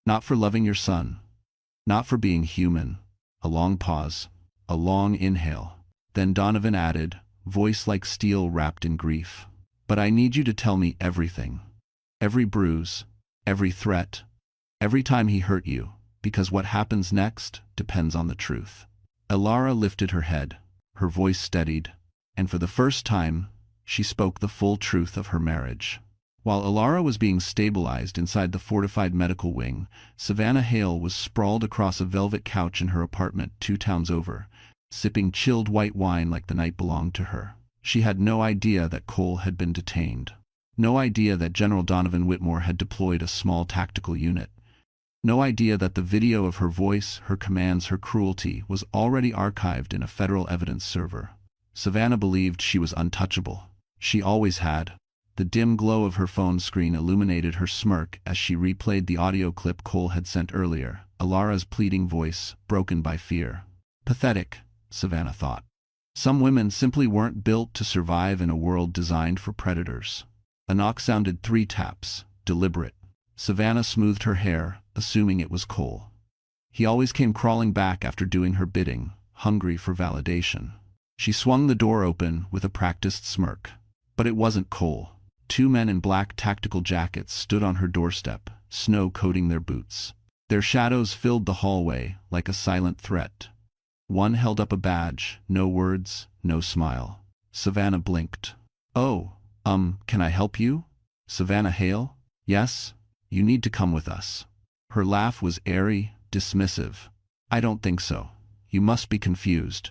Not for loving your son. Not for being human. A long pause. A long inhale. Then Donovan added, voice like steel wrapped in grief. But I need you to tell me everything. Every bruise. Every threat. Every time he hurt you. Because what happens next depends on the truth. Alara lifted her head. Her voice steadied. And for the first time, she spoke the full truth of her marriage. While Alara was being stabilized inside the fortified medical wing, Savannah Hale was sprawled across a velvet couch in her apartment 2 towns over, sipping chilled white wine like the night belonged to her. She had no idea that Cole had been detained. No idea that General Donovan Whitmore had deployed a small tactical unit. No idea that the video of her voice, her commands, her cruelty was already archived in a federal evidence server. Savannah believed she was untouchable. She always had. The dim glow of her phone screen illuminated her smirk as she replayed the audio clip Cole had sent earlier, Alara's pleading voice, broken by fear. Pathetic, Savannah thought. Some women simply weren't built to survive in a world designed for predators. A knock sounded 3 taps, deliberate. Savannah smoothed her hair, assuming it was Cole. He always came crawling back after doing her bidding, hungry for validation. She swung the door open with a practiced smirk. But it wasn't Cole. Two men in black tactical jackets stood on her doorstep, snow coating their boots. Their shadows filled the hallway like a silent threat. One held up a badge, no words, no smile. Savannah blinked. "Oh, can I help you? Savannah Hale? Yes? You need to come with us." Her laugh was airy, dismissive. "I don't think so. You must be confused.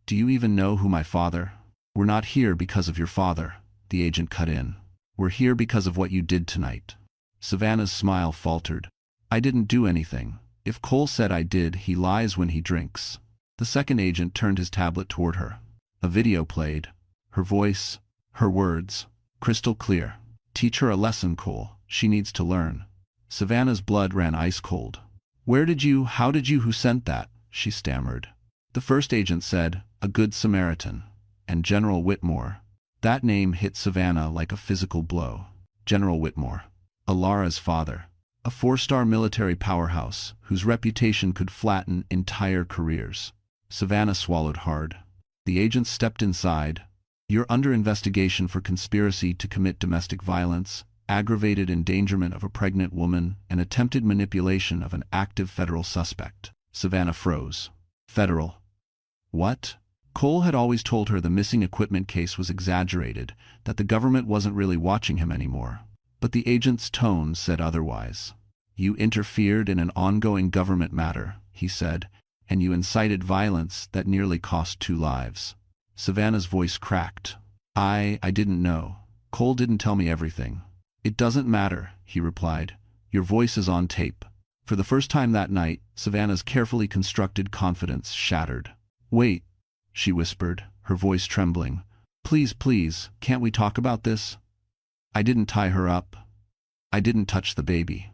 Do you even know who my father?" "We're not here because of your father," the agent cut in. "We're here because of what you did tonight." Savannah's smile faltered. "I didn't do anything. If Cole said I did, he lies when he drinks." The second agent turned his tablet toward her. A video played. Her voice, her words, crystal clear. "Teach her a lesson, Cole. She needs to learn." Savannah's blood ran ice cold. How did you, who sent that?" she stammered. The first agent said, "A good Samaritan." And General Whitmore. That name hit Savannah like a physical blow. General Whitmore. Alara's father. A 4-star military powerhouse whose reputation could flatten entire careers. Savannah swallowed hard. The agent stepped inside. "You're under investigation for conspiracy to commit domestic violence, aggravated endangerment of a pregnant woman, and attempted manipulation of an active federal suspect." Savannah froze. Federal? What? Cole had always told her the missing equipment case was exaggerated, that the government wasn't really watching him anymore. But the agent's tone said otherwise. "You interfered in an ongoing government matter," he said, "and you incited violence that nearly cost 2 lives. Savannah's voice cracked. I didn't know. Cole didn't tell me everything." "It doesn't matter," he replied. "Your voice is on tape." For the first time that night, Savannah's carefully constructed confidence shattered. "Wait," she whispered, her voice trembling. Please, can't we talk about this? I didn't tie her up. I didn't touch the baby.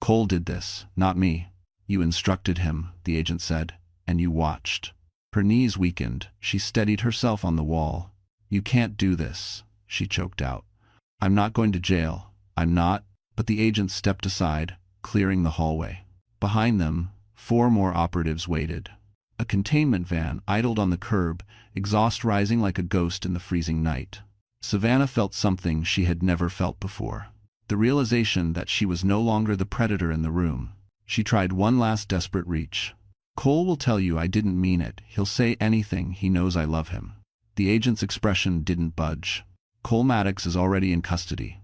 Cole did this, not me." "You instructed him," the agent said, "and you watched." Her knees weakened. She steadied herself on the wall. "You can't do this," she choked out. "I'm not going to jail. I'm not." But the agent stepped aside, clearing the hallway. Behind them, 4 more operatives waited. A containment van idled on the curb, exhaust rising like a ghost in the freezing night. Savannah felt something she had never felt before. The realization that she was no longer the predator in the room. She tried one last desperate reach. "Cole will tell you I didn't mean it. He'll say anything. He knows I love him." The agent's expression didn't budge. "Cole Maddox is already in custody.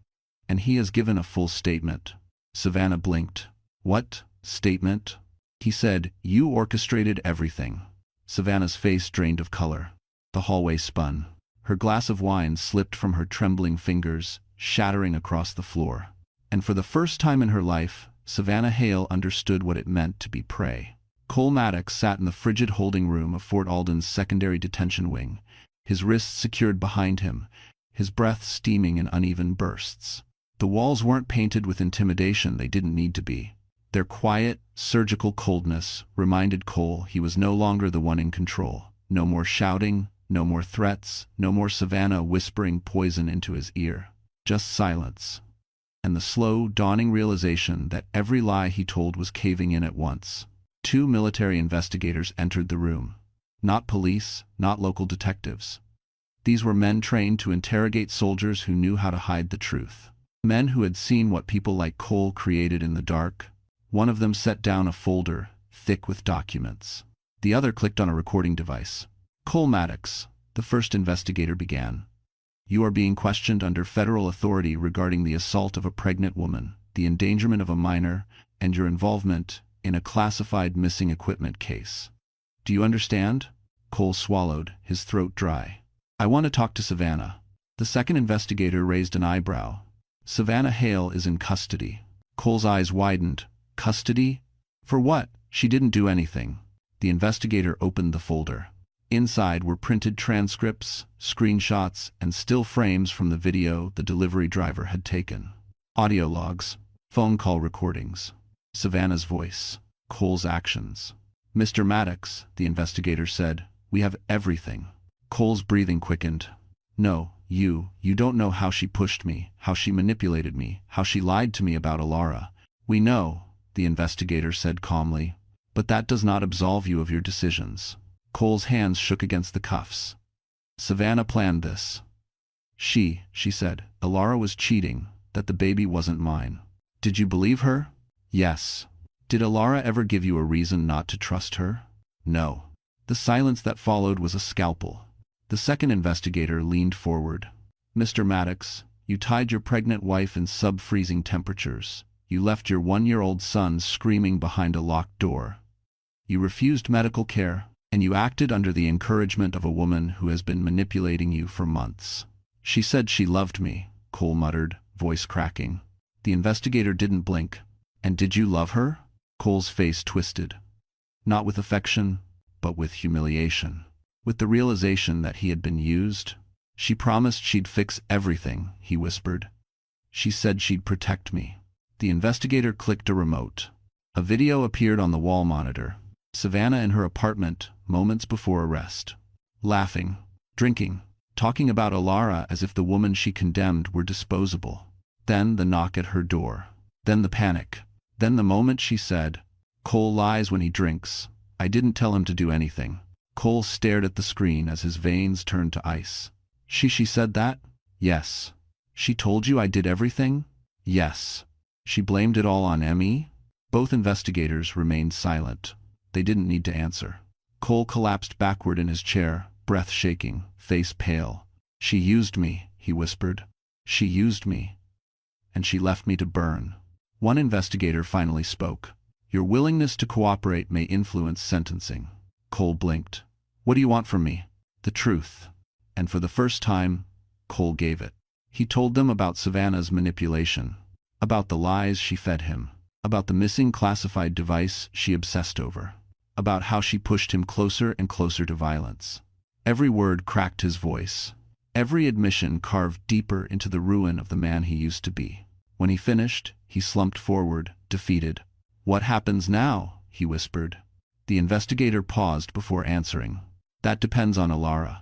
And he has given a full statement." Savannah blinked. "What statement?" He said, "You orchestrated everything." Savannah's face drained of color. The hallway spun. Her glass of wine slipped from her trembling fingers, shattering across the floor. And for the first time in her life, Savannah Hale understood what it meant to be prey. Cole Maddox sat in the frigid holding room of Fort Alden's secondary detention wing, his wrists secured behind him, his breath steaming in uneven bursts. The walls weren't painted with intimidation, they didn't need to be. Their quiet, surgical coldness reminded Cole he was no longer the one in control. No more shouting, no more threats, no more Savannah whispering poison into his ear. Just silence. And the slow, dawning realization that every lie he told was caving in at once. 2 military investigators entered the room. Not police, not local detectives. These were men trained to interrogate soldiers who knew how to hide the truth. Men who had seen what people like Cole created in the dark. One of them set down a folder, thick with documents. The other clicked on a recording device. "Cole Maddox," the first investigator began. "You are being questioned under federal authority regarding the assault of a pregnant woman, the endangerment of a minor, and your involvement in a classified missing equipment case. Do you understand?" Cole swallowed, his throat dry. "I want to talk to Savannah." The second investigator raised an eyebrow. "Savannah Hale is in custody." Cole's eyes widened. "Custody? For what? She didn't do anything." The investigator opened the folder. Inside were printed transcripts, screenshots, and still frames from the video the delivery driver had taken. Audio logs, phone call recordings. Savannah's voice, Cole's actions. "Mr. Maddox," the investigator said, "we have everything." Cole's breathing quickened. "No, you don't know how she pushed me, how she manipulated me, how she lied to me about Alara." "We know," the investigator said calmly, "but that does not absolve you of your decisions." Cole's hands shook against the cuffs. Savannah planned this. She said, Alara was cheating, that the baby wasn't mine. Did you believe her? Yes. Did Alara ever give you a reason not to trust her? No. The silence that followed was a scalpel. The second investigator leaned forward. Mr. Maddox, you tied your pregnant wife in sub-freezing temperatures. You left your 1-year-old son screaming behind a locked door. You refused medical care, and you acted under the encouragement of a woman who has been manipulating you for months. She said she loved me, Cole muttered, voice cracking. The investigator didn't blink. And did you love her? Cole's face twisted. Not with affection, but with humiliation. With the realization that he had been used. She promised she'd fix everything, he whispered. She said she'd protect me. The investigator clicked a remote. A video appeared on the wall monitor. Savannah in her apartment, moments before arrest. Laughing, drinking, talking about Alara as if the woman she condemned were disposable. Then the knock at her door. Then the panic. Then the moment she said, Cole lies when he drinks. I didn't tell him to do anything. Cole stared at the screen as his veins turned to ice. She said that? Yes. She told you I did everything? Yes. She blamed it all on Emmy? Both investigators remained silent. They didn't need to answer. Cole collapsed backward in his chair, breath shaking, face pale. She used me, he whispered. She used me. And she left me to burn. One investigator finally spoke. Your willingness to cooperate may influence sentencing. Cole blinked. What do you want from me? The truth. And for the first time, Cole gave it. He told them about Savannah's manipulation, about the lies she fed him, about the missing classified device she obsessed over, about how she pushed him closer and closer to violence. Every word cracked his voice. Every admission carved deeper into the ruin of the man he used to be. When he finished, he slumped forward, defeated. What happens now? He whispered. The investigator paused before answering. That depends on Alara.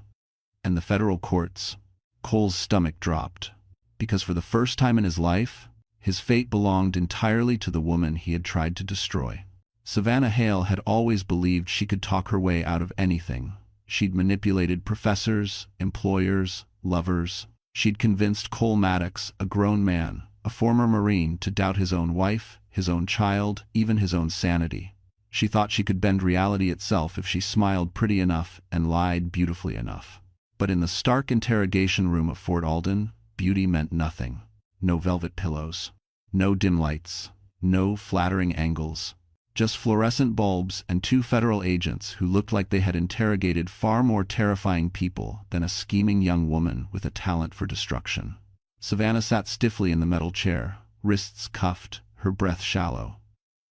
And the federal courts. Cole's stomach dropped. Because for the first time in his life, his fate belonged entirely to the woman he had tried to destroy. Savannah Hale had always believed she could talk her way out of anything. She'd manipulated professors, employers, lovers. She'd convinced Cole Maddox, a grown man, a former Marine, to doubt his own wife, his own child, even his own sanity. She thought she could bend reality itself if she smiled pretty enough and lied beautifully enough. But in the stark interrogation room of Fort Alden, beauty meant nothing. No velvet pillows. No dim lights. No flattering angles. Just fluorescent bulbs and 2 federal agents who looked like they had interrogated far more terrifying people than a scheming young woman with a talent for destruction. Savannah sat stiffly in the metal chair, wrists cuffed, her breath shallow.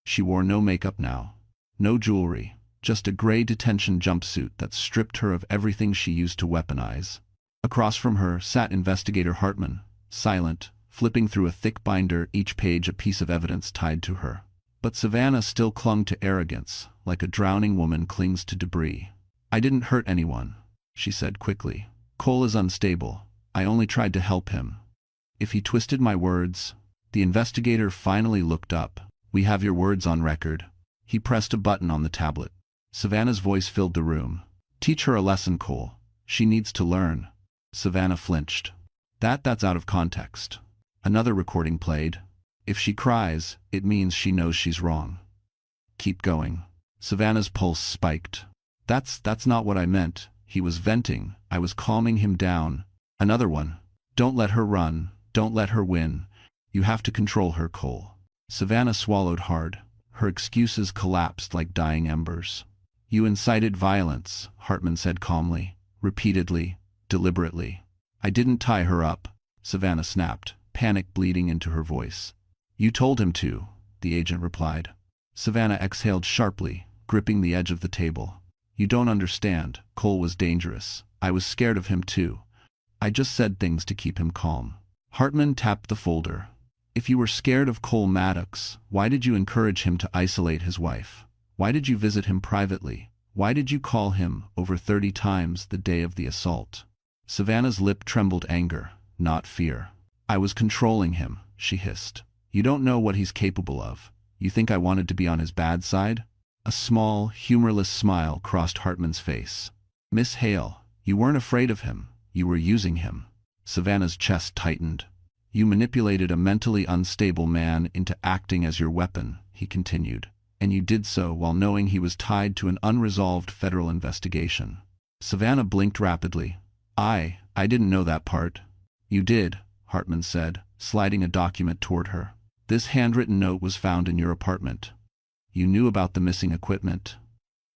She wore no makeup now. No jewelry. Just a gray detention jumpsuit that stripped her of everything she used to weaponize. Across from her sat Investigator Hartman, silent, flipping through a thick binder, each page a piece of evidence tied to her. But Savannah still clung to arrogance, like a drowning woman clings to debris. I didn't hurt anyone, she said quickly. Cole is unstable. I only tried to help him. If he twisted my words... The investigator finally looked up. We have your words on record. He pressed a button on the tablet. Savannah's voice filled the room. Teach her a lesson, Cole. She needs to learn. Savannah flinched. That's out of context. Another recording played. If she cries, it means she knows she's wrong. Keep going. Savannah's pulse spiked. That's not what I meant. He was venting. I was calming him down. Another one. Don't let her run. Don't let her win. You have to control her, Cole. Savannah swallowed hard. Her excuses collapsed like dying embers. You incited violence, Hartman said calmly, repeatedly, deliberately. I didn't tie her up, Savannah snapped, panic bleeding into her voice. You told him to, the agent replied. Savannah exhaled sharply, gripping the edge of the table. You don't understand. Cole was dangerous. I was scared of him too. I just said things to keep him calm. Hartman tapped the folder. If you were scared of Cole Maddox, why did you encourage him to isolate his wife? Why did you visit him privately? Why did you call him over 30 times the day of the assault? Savannah's lip trembled anger, not fear. I was controlling him, she hissed. You don't know what he's capable of. You think I wanted to be on his bad side? A small, humorless smile crossed Hartman's face. Miss Hale, you weren't afraid of him, you were using him. Savannah's chest tightened. You manipulated a mentally unstable man into acting as your weapon, he continued. And you did so while knowing he was tied to an unresolved federal investigation. Savannah blinked rapidly. I didn't know that part. You did, Hartman said, sliding a document toward her. This handwritten note was found in your apartment. You knew about the missing equipment.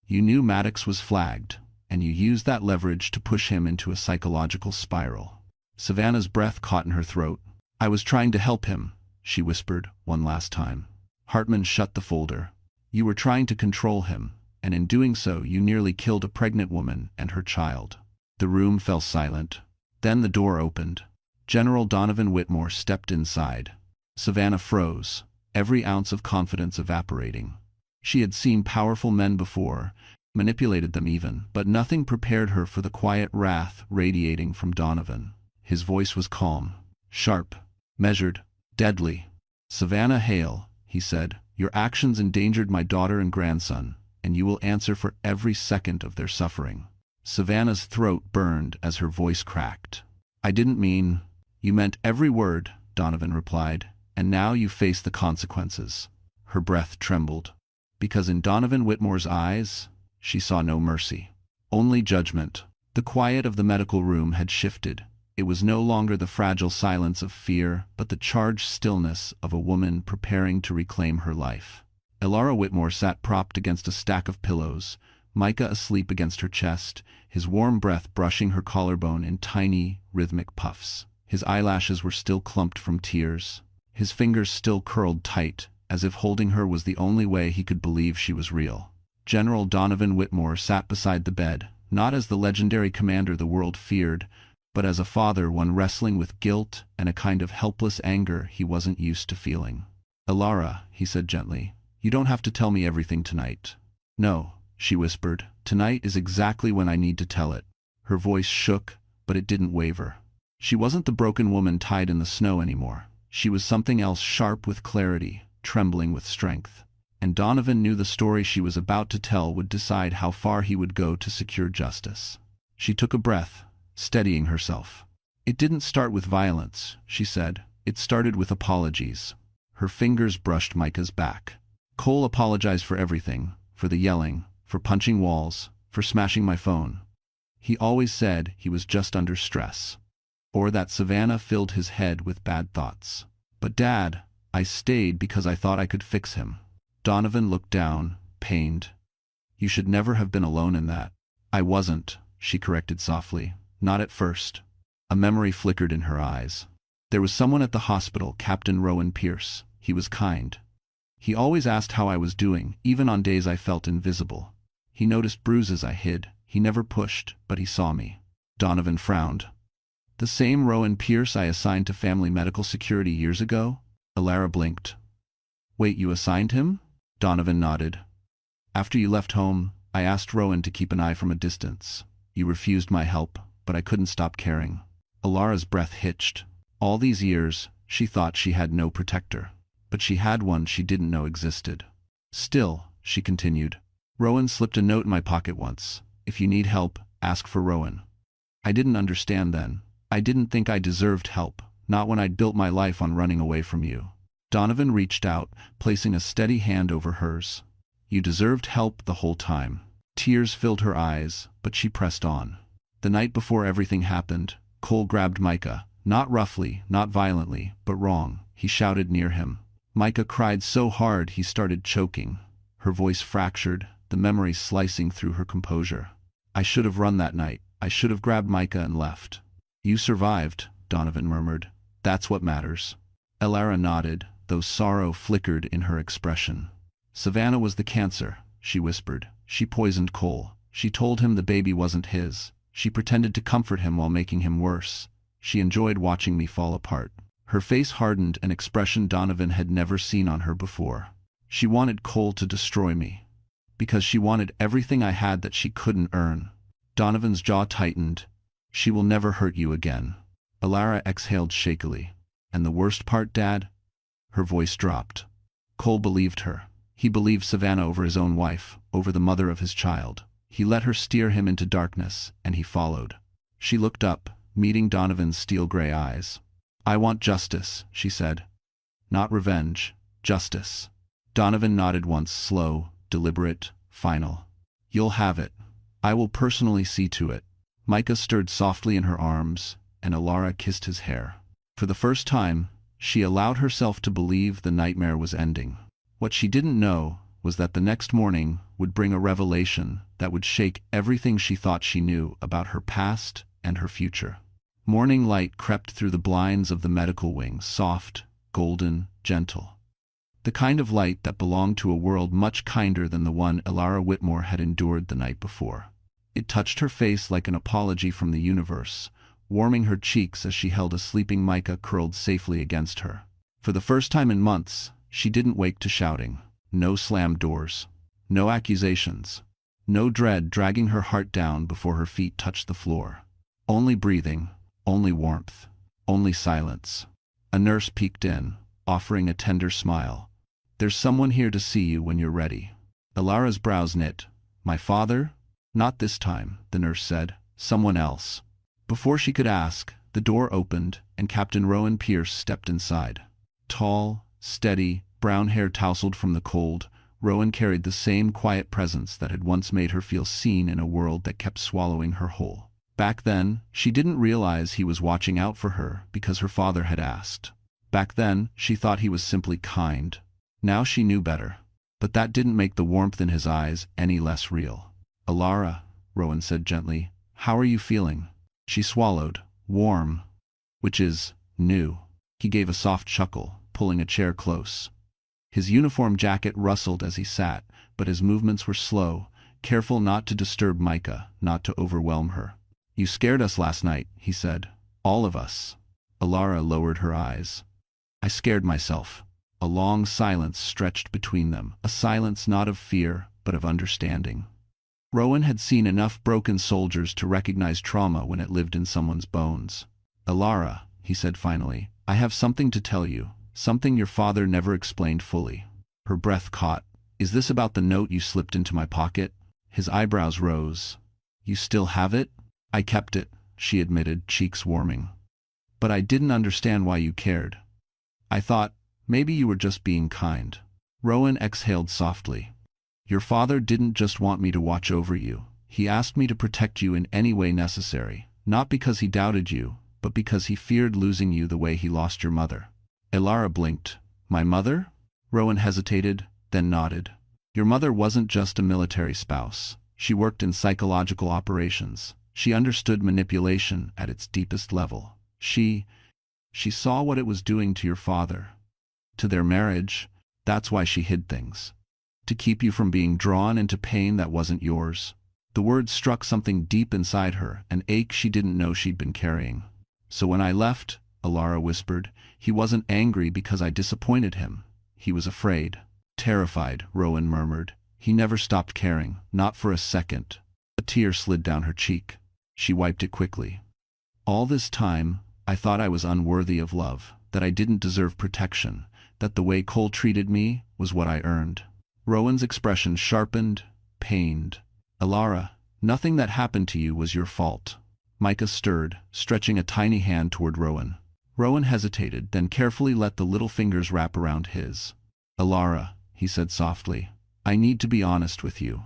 You knew Maddox was flagged, and you used that leverage to push him into a psychological spiral. Savannah's breath caught in her throat. I was trying to help him, she whispered one last time. Hartman shut the folder. You were trying to control him, and in doing so you nearly killed a pregnant woman and her child. The room fell silent. Then the door opened. General Donovan Whitmore stepped inside. Savannah froze, every ounce of confidence evaporating. She had seen powerful men before, manipulated them even, but nothing prepared her for the quiet wrath radiating from Donovan. His voice was calm, sharp, measured, deadly. Savannah Hale, he said, your actions endangered my daughter and grandson, and you will answer for every second of their suffering. Savannah's throat burned as her voice cracked. I didn't mean... You meant every word, Donovan replied, and now you face the consequences. Her breath trembled. Because in Donovan Whitmore's eyes, she saw no mercy. Only judgment. The quiet of the medical room had shifted. It was no longer the fragile silence of fear, but the charged stillness of a woman preparing to reclaim her life. Elara Whitmore sat propped against a stack of pillows, Micah asleep against her chest, his warm breath brushing her collarbone in tiny, rhythmic puffs. His eyelashes were still clumped from tears. His fingers still curled tight, as if holding her was the only way he could believe she was real. General Donovan Whitmore sat beside the bed, not as the legendary commander the world feared, but as a father, one wrestling with guilt and a kind of helpless anger he wasn't used to feeling. Elara, he said gently, you don't have to tell me everything tonight. No, she whispered, tonight is exactly when I need to tell it. Her voice shook, but it didn't waver. She wasn't the broken woman tied in the snow anymore. She was something else, sharp with clarity, trembling with strength. And Donovan knew the story she was about to tell would decide how far he would go to secure justice. She took a breath, steadying herself. It didn't start with violence, she said. It started with apologies. Her fingers brushed Micah's back. Cole apologized for everything, for the yelling, for punching walls, for smashing my phone. He always said he was just under stress. Or that Savannah filled his head with bad thoughts. But Dad, I stayed because I thought I could fix him. Donovan looked down, pained. You should never have been alone in that. I wasn't, she corrected softly. Not at first. A memory flickered in her eyes. There was someone at the hospital, Captain Rowan Pierce. He was kind. He always asked how I was doing, even on days I felt invisible. He noticed bruises I hid. He never pushed, but he saw me. Donovan frowned. The same Rowan Pierce I assigned to family medical security years ago? Elara blinked. Wait, you assigned him? Donovan nodded. After you left home, I asked Rowan to keep an eye from a distance. You refused my help, but I couldn't stop caring. Elara's breath hitched. All these years, she thought she had no protector. But she had one she didn't know existed. Still, she continued, Rowan slipped a note in my pocket once. If you need help, ask for Rowan. I didn't understand then. I didn't think I deserved help, not when I'd built my life on running away from you. Donovan reached out, placing a steady hand over hers. You deserved help the whole time. Tears filled her eyes, but she pressed on. The night before everything happened, Cole grabbed Micah, not roughly, not violently, but wrong. He shouted near him. Micah cried so hard he started choking. Her voice fractured, the memory slicing through her composure. I should have run that night. I should have grabbed Micah and left. You survived, Donovan murmured. That's what matters. Elara nodded, though sorrow flickered in her expression. Savannah was the cancer, she whispered. She poisoned Cole. She told him the baby wasn't his. She pretended to comfort him while making him worse. She enjoyed watching me fall apart. Her face hardened, an expression Donovan had never seen on her before. She wanted Cole to destroy me. Because she wanted everything I had that she couldn't earn. Donovan's jaw tightened. She will never hurt you again. Elara exhaled shakily. And the worst part, Dad? Her voice dropped. Cole believed her. He believed Savannah over his own wife, over the mother of his child. He let her steer him into darkness, and he followed. She looked up, meeting Donovan's steel-gray eyes. "I want justice," she said. "Not revenge, justice." Donovan nodded once, slow, deliberate, final. "You'll have it. I will personally see to it." Micah stirred softly in her arms, and Alara kissed his hair. For the first time, she allowed herself to believe the nightmare was ending. What she didn't know was that the next morning would bring a revelation that would shake everything she thought she knew about her past and her future. Morning light crept through the blinds of the medical wing, soft, golden, gentle. The kind of light that belonged to a world much kinder than the one Alara Whitmore had endured the night before. It touched her face like an apology from the universe, warming her cheeks as she held a sleeping Micah curled safely against her. For the first time in months, she didn't wake to shouting. No slammed doors. No accusations. No dread dragging her heart down before her feet touched the floor. Only breathing, only warmth, only silence. A nurse peeked in, offering a tender smile. "There's someone here to see you when you're ready." Alara's brows knit. "My father?" "Not this time," the nurse said. "Someone else." Before she could ask, the door opened, and Captain Rowan Pierce stepped inside. Tall, steady, brown hair tousled from the cold, Rowan carried the same quiet presence that had once made her feel seen in a world that kept swallowing her whole. Back then, she didn't realize he was watching out for her because her father had asked. Back then, she thought he was simply kind. Now she knew better. But that didn't make the warmth in his eyes any less real. "Alara," Rowan said gently, "how are you feeling?" She swallowed. "Warm." "Which is new." He gave a soft chuckle, pulling a chair close. His uniform jacket rustled as he sat, but his movements were slow, careful not to disturb Micah, not to overwhelm her. "You scared us last night," he said. "All of us." Alara lowered her eyes. "I scared myself." A long silence stretched between them, a silence not of fear, but of understanding. Rowan had seen enough broken soldiers to recognize trauma when it lived in someone's bones. "Alara," he said finally, "I have something to tell you, something your father never explained fully." Her breath caught. "Is this about the note you slipped into my pocket?" His eyebrows rose. "You still have it?" "I kept it," she admitted, cheeks warming. "But I didn't understand why you cared. I thought, maybe you were just being kind." Rowan exhaled softly. "Your father didn't just want me to watch over you. He asked me to protect you in any way necessary, not because he doubted you, but because he feared losing you the way he lost your mother." Alara blinked. "My mother?" Rowan hesitated, then nodded. "Your mother wasn't just a military spouse. She worked in psychological operations. She understood manipulation at its deepest level. She saw what it was doing to your father, to their marriage. That's why she hid things. To keep you from being drawn into pain that wasn't yours." The words struck something deep inside her, an ache she didn't know she'd been carrying. "So when I left," Alara whispered, "he wasn't angry because I disappointed him. He was afraid." "Terrified," Rowan murmured. "He never stopped caring, not for a second." A tear slid down her cheek. She wiped it quickly. "All this time, I thought I was unworthy of love, that I didn't deserve protection, that the way Cole treated me was what I earned." Rowan's expression sharpened, pained. "Alara, nothing that happened to you was your fault." Micah stirred, stretching a tiny hand toward Rowan. Rowan hesitated, then carefully let the little fingers wrap around his. "Alara," he said softly, "I need to be honest with you.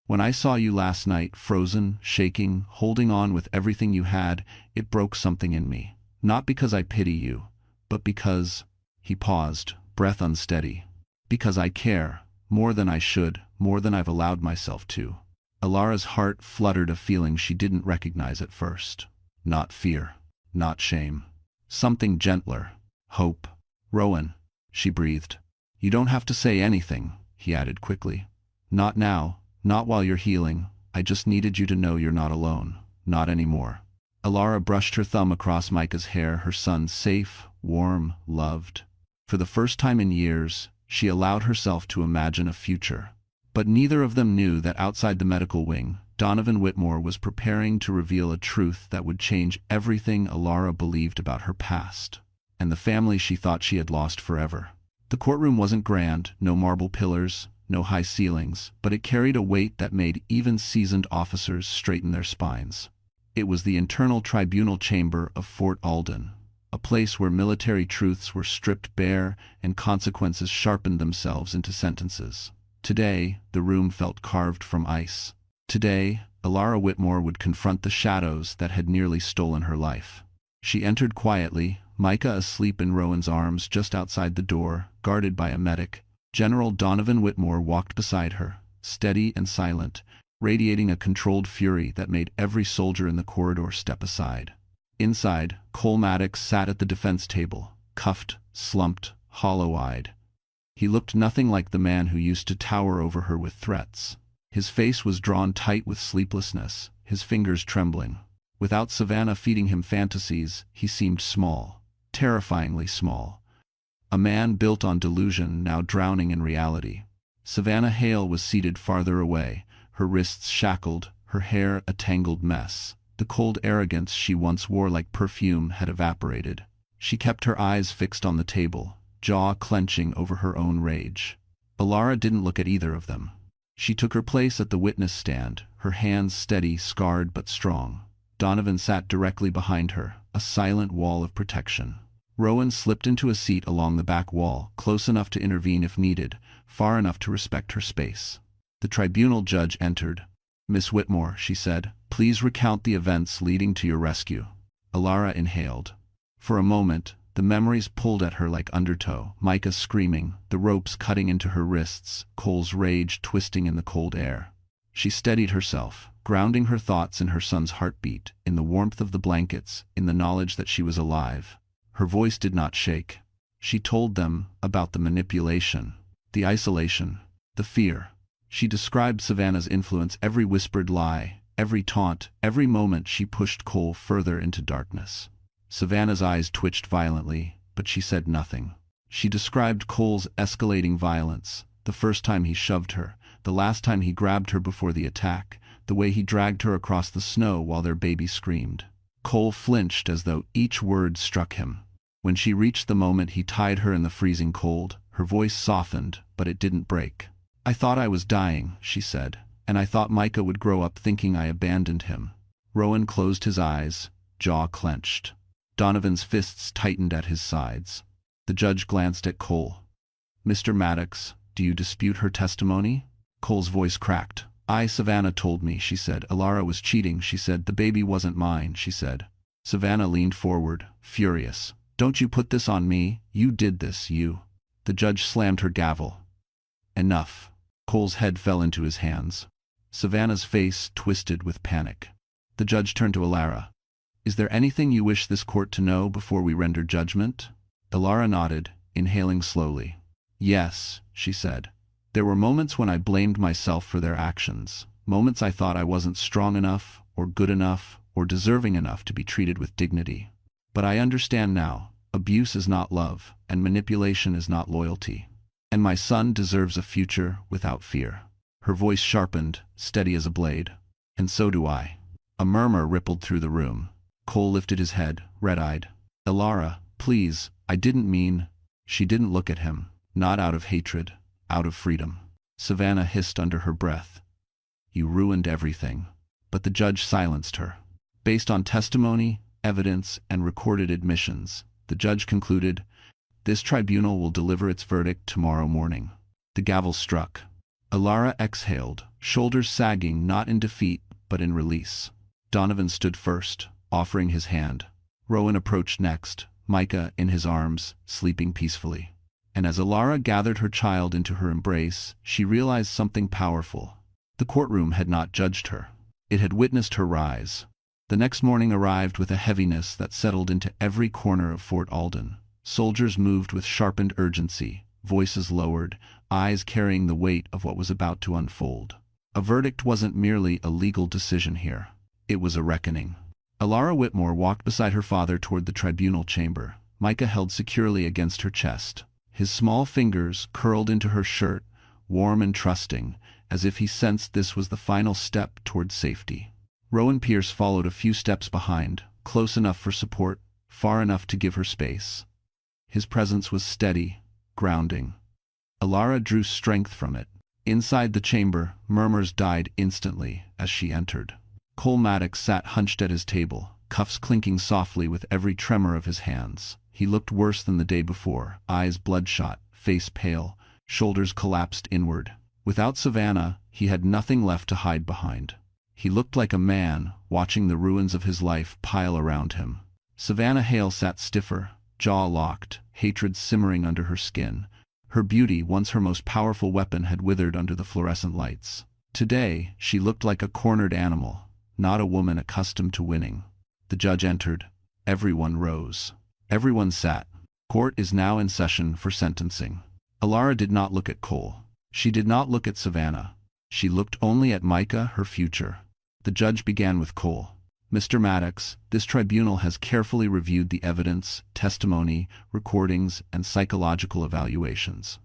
When I saw you last night, frozen, shaking, holding on with everything you had, it broke something in me. Not because I pity you, but because—" He paused, breath unsteady. "Because I care, more than I should, more than I've allowed myself to." Alara's heart fluttered a feeling she didn't recognize at first. Not fear. Not shame. Something gentler. Hope. "Rowan," she breathed. "You don't have to say anything," he added quickly. "Not now. Not while you're healing. I just needed you to know you're not alone. Not anymore." Alara brushed her thumb across Micah's hair, her son safe, warm, loved. For the first time in years, she allowed herself to imagine a future. But neither of them knew that outside the medical wing, Donovan Whitmore was preparing to reveal a truth that would change everything Alara believed about her past, and the family she thought she had lost forever. The courtroom wasn't grand, no marble pillars, no high ceilings, but it carried a weight that made even seasoned officers straighten their spines. It was the internal tribunal chamber of Fort Alden, a place where military truths were stripped bare and consequences sharpened themselves into sentences. Today, the room felt carved from ice. Today, Alara Whitmore would confront the shadows that had nearly stolen her life. She entered quietly, Micah asleep in Rowan's arms just outside the door, guarded by a medic. General Donovan Whitmore walked beside her, steady and silent, radiating a controlled fury that made every soldier in the corridor step aside. Inside, Cole Maddox sat at the defense table, cuffed, slumped, hollow-eyed. He looked nothing like the man who used to tower over her with threats. His face was drawn tight with sleeplessness, his fingers trembling. Without Savannah feeding him fantasies, he seemed small, terrifyingly small. A man built on delusion, now drowning in reality. Savannah Hale was seated farther away, her wrists shackled, her hair a tangled mess. The cold arrogance she once wore like perfume had evaporated. She kept her eyes fixed on the table, jaw clenching over her own rage. Alara didn't look at either of them. She took her place at the witness stand, her hands steady, scarred but strong. Donovan sat directly behind her, a silent wall of protection. Rowan slipped into a seat along the back wall, close enough to intervene if needed, far enough to respect her space. The tribunal judge entered. "Miss Whitmore," she said, "please recount the events leading to your rescue." Alara inhaled. For a moment, the memories pulled at her like undertow, Micah screaming, the ropes cutting into her wrists, Cole's rage twisting in the cold air. She steadied herself, grounding her thoughts in her son's heartbeat, in the warmth of the blankets, in the knowledge that she was alive. Her voice did not shake. She told them about the manipulation, the isolation, the fear. She described Savannah's influence, every whispered lie, every taunt, every moment she pushed Cole further into darkness. Savannah's eyes twitched violently, but she said nothing. She described Cole's escalating violence, the first time he shoved her, the last time he grabbed her before the attack, the way he dragged her across the snow while their baby screamed. Cole flinched as though each word struck him. When she reached the moment he tied her in the freezing cold, her voice softened, but it didn't break. "I thought I was dying," she said, "and I thought Micah would grow up thinking I abandoned him." Rowan closed his eyes, jaw clenched. Donovan's fists tightened at his sides. The judge glanced at Cole. "Mr. Maddox, do you dispute her testimony?" Cole's voice cracked. Savannah told me," she said. "Alara was cheating," she said. "The baby wasn't mine," she said. Savannah leaned forward, furious. "Don't you put this on me, you did this, you." The judge slammed her gavel. "Enough." Cole's head fell into his hands. Savannah's face twisted with panic. The judge turned to Alara. "Is there anything you wish this court to know before we render judgment?" Alara nodded, inhaling slowly. "Yes," she said. "There were moments when I blamed myself for their actions, moments I thought I wasn't strong enough, or good enough, or deserving enough to be treated with dignity. But I understand now, abuse is not love, and manipulation is not loyalty. And my son deserves a future without fear." Her voice sharpened, steady as a blade. "And so do I." A murmur rippled through the room. Cole lifted his head, red-eyed. "Alara, please, I didn't mean—" She didn't look at him, not out of hatred, out of freedom. Savannah hissed under her breath. "You ruined everything." But the judge silenced her. Based on testimony, evidence, and recorded admissions, the judge concluded, "This tribunal will deliver its verdict tomorrow morning." The gavel struck. Alara exhaled, shoulders sagging not in defeat but in release. Donovan stood first, offering his hand. Rowan approached next, Micah in his arms, sleeping peacefully. And as Alara gathered her child into her embrace, she realized something powerful. The courtroom had not judged her. It had witnessed her rise. The next morning arrived with a heaviness that settled into every corner of Fort Alden. Soldiers moved with sharpened urgency, voices lowered, eyes carrying the weight of what was about to unfold. A verdict wasn't merely a legal decision here. It was a reckoning. Alara Whitmore walked beside her father toward the tribunal chamber, Micah held securely against her chest. His small fingers curled into her shirt, warm and trusting, as if he sensed this was the final step toward safety. Rowan Pierce followed a few steps behind, close enough for support, far enough to give her space. His presence was steady, grounding. Alara drew strength from it. Inside the chamber, murmurs died instantly as she entered. Cole Maddox sat hunched at his table, cuffs clinking softly with every tremor of his hands. He looked worse than the day before, eyes bloodshot, face pale, shoulders collapsed inward. Without Savannah, he had nothing left to hide behind. He looked like a man, watching the ruins of his life pile around him. Savannah Hale sat stiffer, jaw locked, hatred simmering under her skin. Her beauty, once her most powerful weapon, had withered under the fluorescent lights. Today, she looked like a cornered animal, not a woman accustomed to winning. The judge entered. Everyone rose. Everyone sat. Court is now in session for sentencing. Alara did not look at Cole. She did not look at Savannah. She looked only at Micah, her future. The judge began with Cole. Mr. Maddox, this tribunal has carefully reviewed the evidence, testimony, recordings, and psychological evaluations.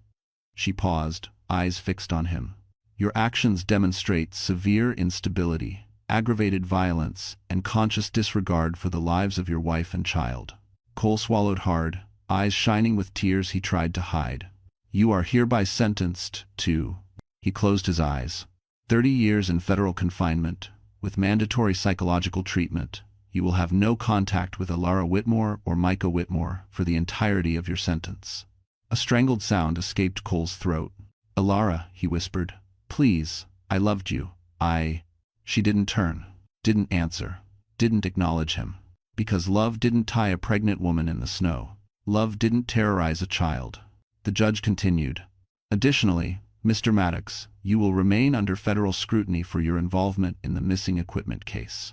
She paused, eyes fixed on him. Your actions demonstrate severe instability, aggravated violence, and conscious disregard for the lives of your wife and child. Cole swallowed hard, eyes shining with tears he tried to hide. You are hereby sentenced to... He closed his eyes. 30 years in federal confinement, with mandatory psychological treatment. You will have no contact with Alara Whitmore or Micah Whitmore for the entirety of your sentence. A strangled sound escaped Cole's throat. Alara, he whispered. Please, I loved you. She didn't turn, didn't answer, didn't acknowledge him. Because love didn't tie a pregnant woman in the snow. Love didn't terrorize a child. The judge continued. Additionally, Mr. Maddox, you will remain under federal scrutiny for your involvement in the missing equipment case.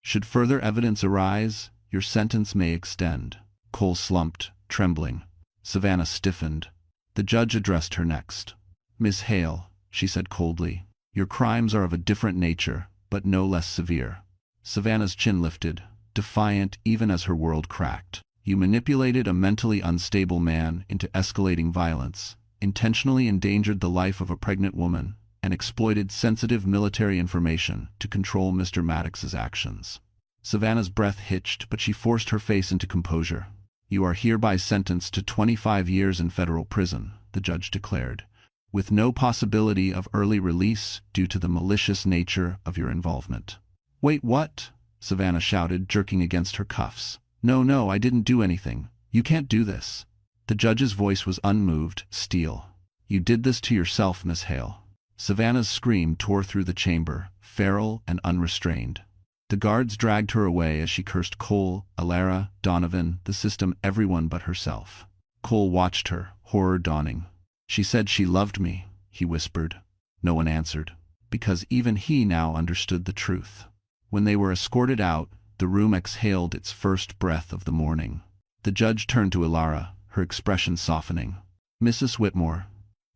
Should further evidence arise, your sentence may extend. Cole slumped, trembling. Savannah stiffened. The judge addressed her next. Miss Hale, she said coldly, your crimes are of a different nature, but no less severe. Savannah's chin lifted, defiant even as her world cracked. You manipulated a mentally unstable man into escalating violence, intentionally endangered the life of a pregnant woman, and exploited sensitive military information to control Mr. Maddox's actions. Savannah's breath hitched, but she forced her face into composure. You are hereby sentenced to 25 years in federal prison, the judge declared, with no possibility of early release due to the malicious nature of your involvement. Wait, what? Savannah shouted, jerking against her cuffs. No, I didn't do anything. You can't do this. The judge's voice was unmoved, steel. You did this to yourself, Miss Hale. Savannah's scream tore through the chamber, feral and unrestrained. The guards dragged her away as she cursed Cole, Alara, Donovan, the system, everyone but herself. Cole watched her, horror dawning. She said she loved me, he whispered. No one answered, because even he now understood the truth. When they were escorted out, the room exhaled its first breath of the morning. The judge turned to Alara, her expression softening. Mrs. Whitmore,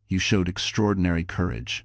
you showed extraordinary courage.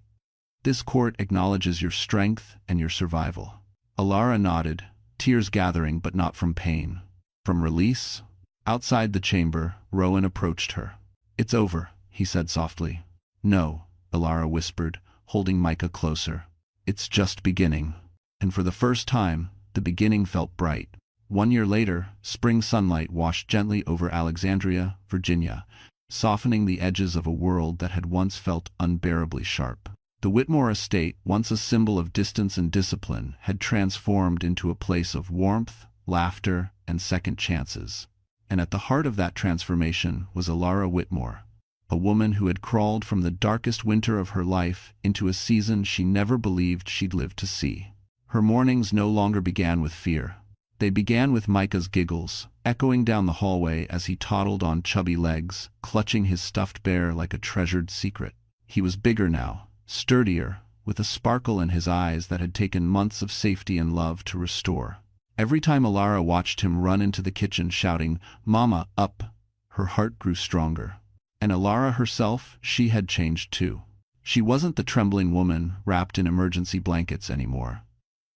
This court acknowledges your strength and your survival. Alara nodded, tears gathering but not from pain. From release? Outside the chamber, Rowan approached her. It's over, he said softly. No, Alara whispered, holding Micah closer. It's just beginning. And for the first time, the beginning felt bright. 1 year later, spring sunlight washed gently over Alexandria, Virginia, softening the edges of a world that had once felt unbearably sharp. The Whitmore estate, once a symbol of distance and discipline, had transformed into a place of warmth, laughter, and second chances. And at the heart of that transformation was Alara Whitmore, a woman who had crawled from the darkest winter of her life into a season she never believed she'd live to see. Her mornings no longer began with fear. They began with Micah's giggles, echoing down the hallway as he toddled on chubby legs, clutching his stuffed bear like a treasured secret. He was bigger now, sturdier, with a sparkle in his eyes that had taken months of safety and love to restore. Every time Alara watched him run into the kitchen shouting, "Mama, up!" her heart grew stronger. And Alara herself, she had changed too. She wasn't the trembling woman wrapped in emergency blankets anymore.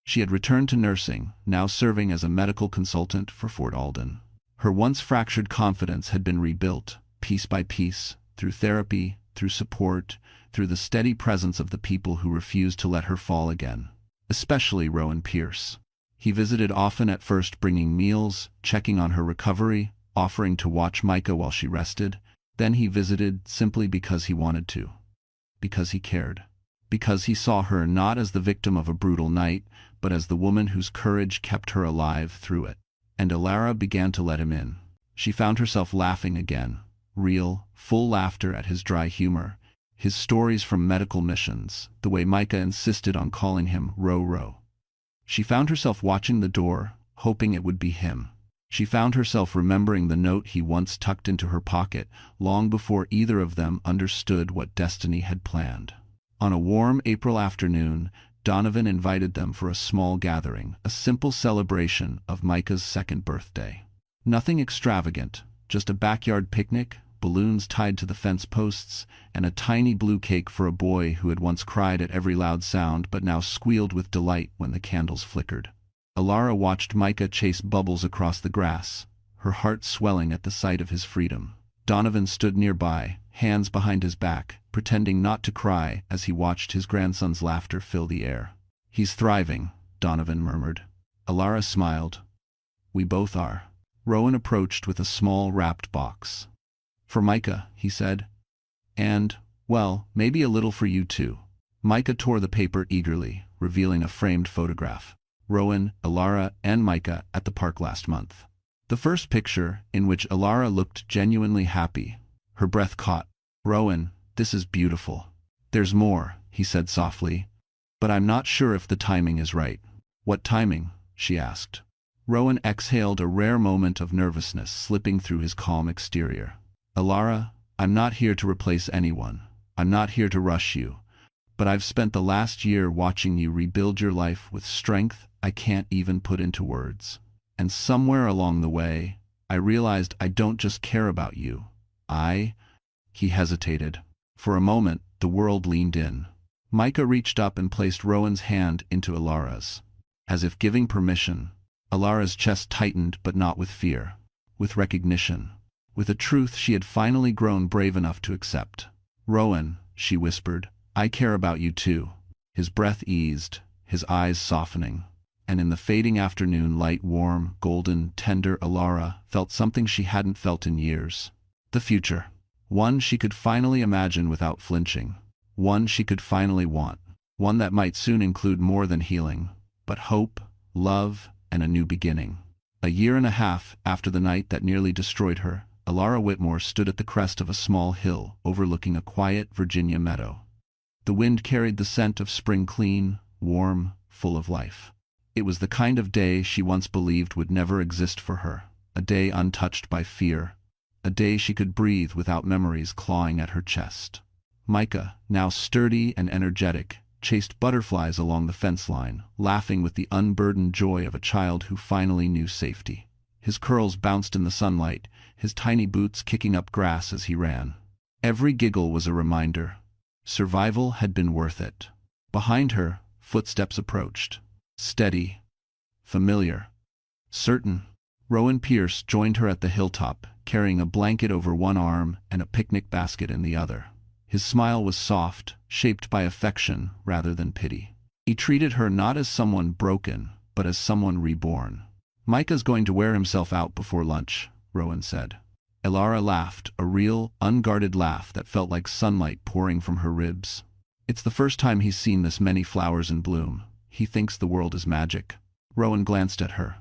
She had returned to nursing, now serving as a medical consultant for Fort Alden. Her once fractured confidence had been rebuilt, piece by piece, through therapy, through support, through the steady presence of the people who refused to let her fall again. Especially Rowan Pierce. He visited often at first, bringing meals, checking on her recovery, offering to watch Micah while she rested. Then he visited simply because he wanted to. Because he cared. Because he saw her not as the victim of a brutal night, but as the woman whose courage kept her alive through it. And Alara began to let him in. She found herself laughing again. Real, full laughter at his dry humor, his stories from medical missions, the way Micah insisted on calling him Ro-Ro. She found herself watching the door, hoping it would be him. She found herself remembering the note he once tucked into her pocket, long before either of them understood what destiny had planned. On a warm April afternoon, Donovan invited them for a small gathering, a simple celebration of Micah's second birthday. Nothing extravagant, just a backyard picnic, balloons tied to the fence posts, and a tiny blue cake for a boy who had once cried at every loud sound but now squealed with delight when the candles flickered. Alara watched Micah chase bubbles across the grass, her heart swelling at the sight of his freedom. Donovan stood nearby, hands behind his back, pretending not to cry as he watched his grandson's laughter fill the air. "He's thriving," Donovan murmured. Alara smiled. "We both are." Rowan approached with a small wrapped box. "For Micah," he said. "And, well, maybe a little for you too." Micah tore the paper eagerly, revealing a framed photograph. Rowan, Alara, and Micah at the park last month. The first picture, in which Alara looked genuinely happy. Her breath caught. "Rowan, this is beautiful." "There's more," he said softly. "But I'm not sure if the timing is right." "What timing?" she asked. Rowan exhaled a rare moment of nervousness slipping through his calm exterior. "Alara, I'm not here to replace anyone. I'm not here to rush you. But I've spent the last year watching you rebuild your life with strength I can't even put into words. And somewhere along the way, I realized I don't just care about you. He hesitated. For a moment, the world leaned in. Micah reached up and placed Rowan's hand into Alara's. As if giving permission, Alara's chest tightened, but not with fear. With recognition. With a truth she had finally grown brave enough to accept. "Rowan," she whispered, "I care about you too." His breath eased, his eyes softening. And in the fading afternoon light, warm, golden, tender, Alara felt something she hadn't felt in years. The future. One she could finally imagine without flinching. One she could finally want. One that might soon include more than healing, but hope, love, and a new beginning. A year and a half after the night that nearly destroyed her, Alara Whitmore stood at the crest of a small hill overlooking a quiet Virginia meadow. The wind carried the scent of spring, clean, warm, full of life. It was the kind of day she once believed would never exist for her, a day untouched by fear, a day she could breathe without memories clawing at her chest. Micah, now sturdy and energetic, chased butterflies along the fence line, laughing with the unburdened joy of a child who finally knew safety. His curls bounced in the sunlight, his tiny boots kicking up grass as he ran. Every giggle was a reminder. Survival had been worth it. Behind her, footsteps approached. Steady. Familiar. Certain. Rowan Pierce joined her at the hilltop, carrying a blanket over one arm and a picnic basket in the other. His smile was soft, shaped by affection rather than pity. He treated her not as someone broken, but as someone reborn. "Micah's going to wear himself out before lunch," Rowan said. Alara laughed, a real, unguarded laugh that felt like sunlight pouring from her ribs. "It's the first time he's seen this many flowers in bloom. He thinks the world is magic." Rowan glanced at her.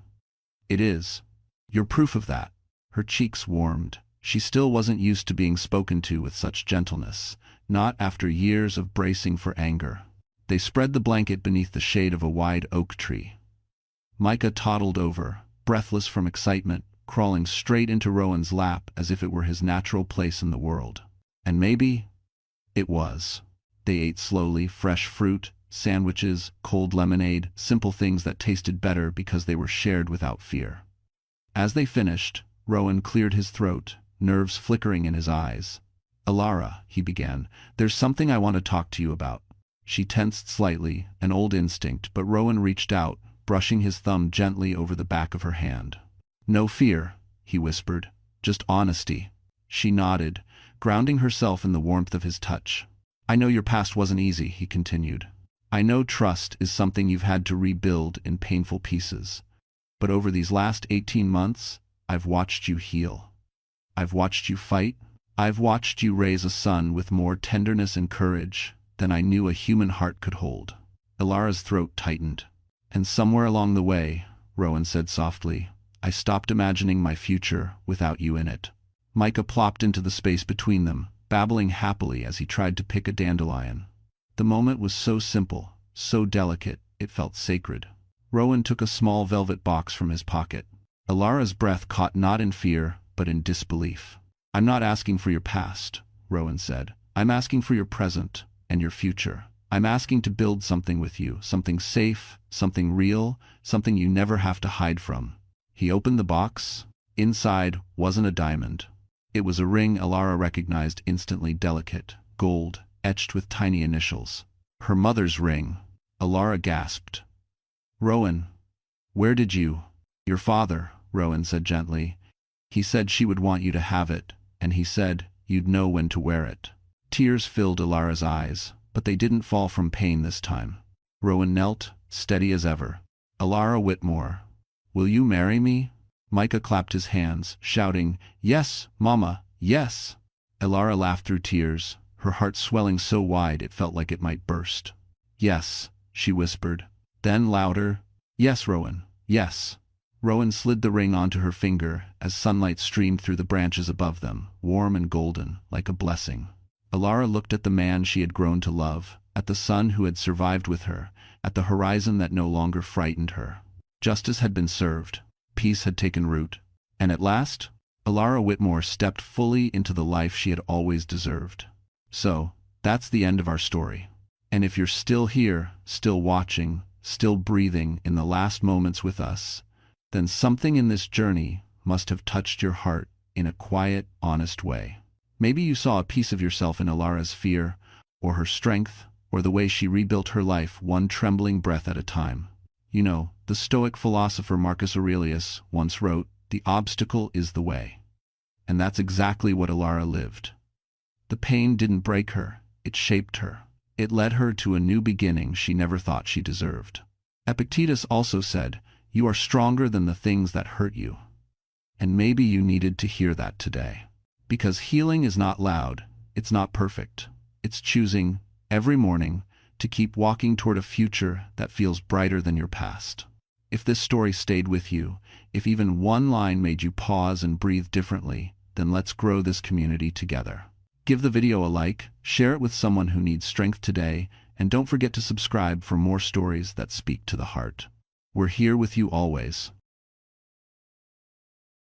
"It is. You're proof of that." Her cheeks warmed. She still wasn't used to being spoken to with such gentleness, not after years of bracing for anger. They spread the blanket beneath the shade of a wide oak tree. Micah toddled over, breathless from excitement, crawling straight into Rowan's lap as if it were his natural place in the world. And maybe it was. They ate slowly, fresh fruit, sandwiches, cold lemonade, simple things that tasted better because they were shared without fear. As they finished, Rowan cleared his throat, nerves flickering in his eyes. "Alara," he began, "there's something I want to talk to you about." She tensed slightly, an old instinct, but Rowan reached out, brushing his thumb gently over the back of her hand. "No fear," he whispered, "just honesty." She nodded, grounding herself in the warmth of his touch. "I know your past wasn't easy," he continued. "I know trust is something you've had to rebuild in painful pieces. But over these last 18 months, I've watched you heal. I've watched you fight, I've watched you raise a son with more tenderness and courage than I knew a human heart could hold. Ilara's throat tightened. And somewhere along the way, Rowan said softly, I stopped imagining my future without you in it. Micah plopped into the space between them, babbling happily as he tried to pick a dandelion. The moment was so simple, so delicate, it felt sacred. Rowan took a small velvet box from his pocket. Ilara's breath caught not in fear, but in disbelief. I'm not asking for your past, Rowan said. I'm asking for your present and your future. I'm asking to build something with you, something safe, something real, something you never have to hide from. He opened the box. Inside wasn't a diamond. It was a ring Ilara recognized instantly, delicate, gold, etched with tiny initials. Her mother's ring. Ilara gasped. Rowan, where did you? Your father, Rowan said gently. He said she would want you to have it, and he said you'd know when to wear it. Tears filled Ilara's eyes, but they didn't fall from pain this time. Rowan knelt, steady as ever. Ilara Whitmore, will you marry me? Micah clapped his hands, shouting, Yes, Mama, yes! Ilara laughed through tears, her heart swelling so wide it felt like it might burst. Yes, she whispered. Then louder, Yes, Rowan, yes. Rowan slid the ring onto her finger as sunlight streamed through the branches above them, warm and golden, like a blessing. Ilara looked at the man she had grown to love, at the son who had survived with her, at the horizon that no longer frightened her. Justice had been served. Peace had taken root. And at last, Ilara Whitmore stepped fully into the life she had always deserved. So, that's the end of our story. And if you're still here, still watching, still breathing in the last moments with us, then something in this journey must have touched your heart in a quiet, honest way. Maybe you saw a piece of yourself in Ilara's fear, or her strength, or the way she rebuilt her life one trembling breath at a time. You know, the Stoic philosopher Marcus Aurelius once wrote, "The obstacle is the way." And that's exactly what Ilara lived. The pain didn't break her, it shaped her. It led her to a new beginning she never thought she deserved. Epictetus also said, "You are stronger than the things that hurt you." And maybe you needed to hear that today. Because healing is not loud, it's not perfect. It's choosing, every morning, to keep walking toward a future that feels brighter than your past. If this story stayed with you, if even one line made you pause and breathe differently, then let's grow this community together. Give the video a like, share it with someone who needs strength today, and don't forget to subscribe for more stories that speak to the heart. We're here with you always.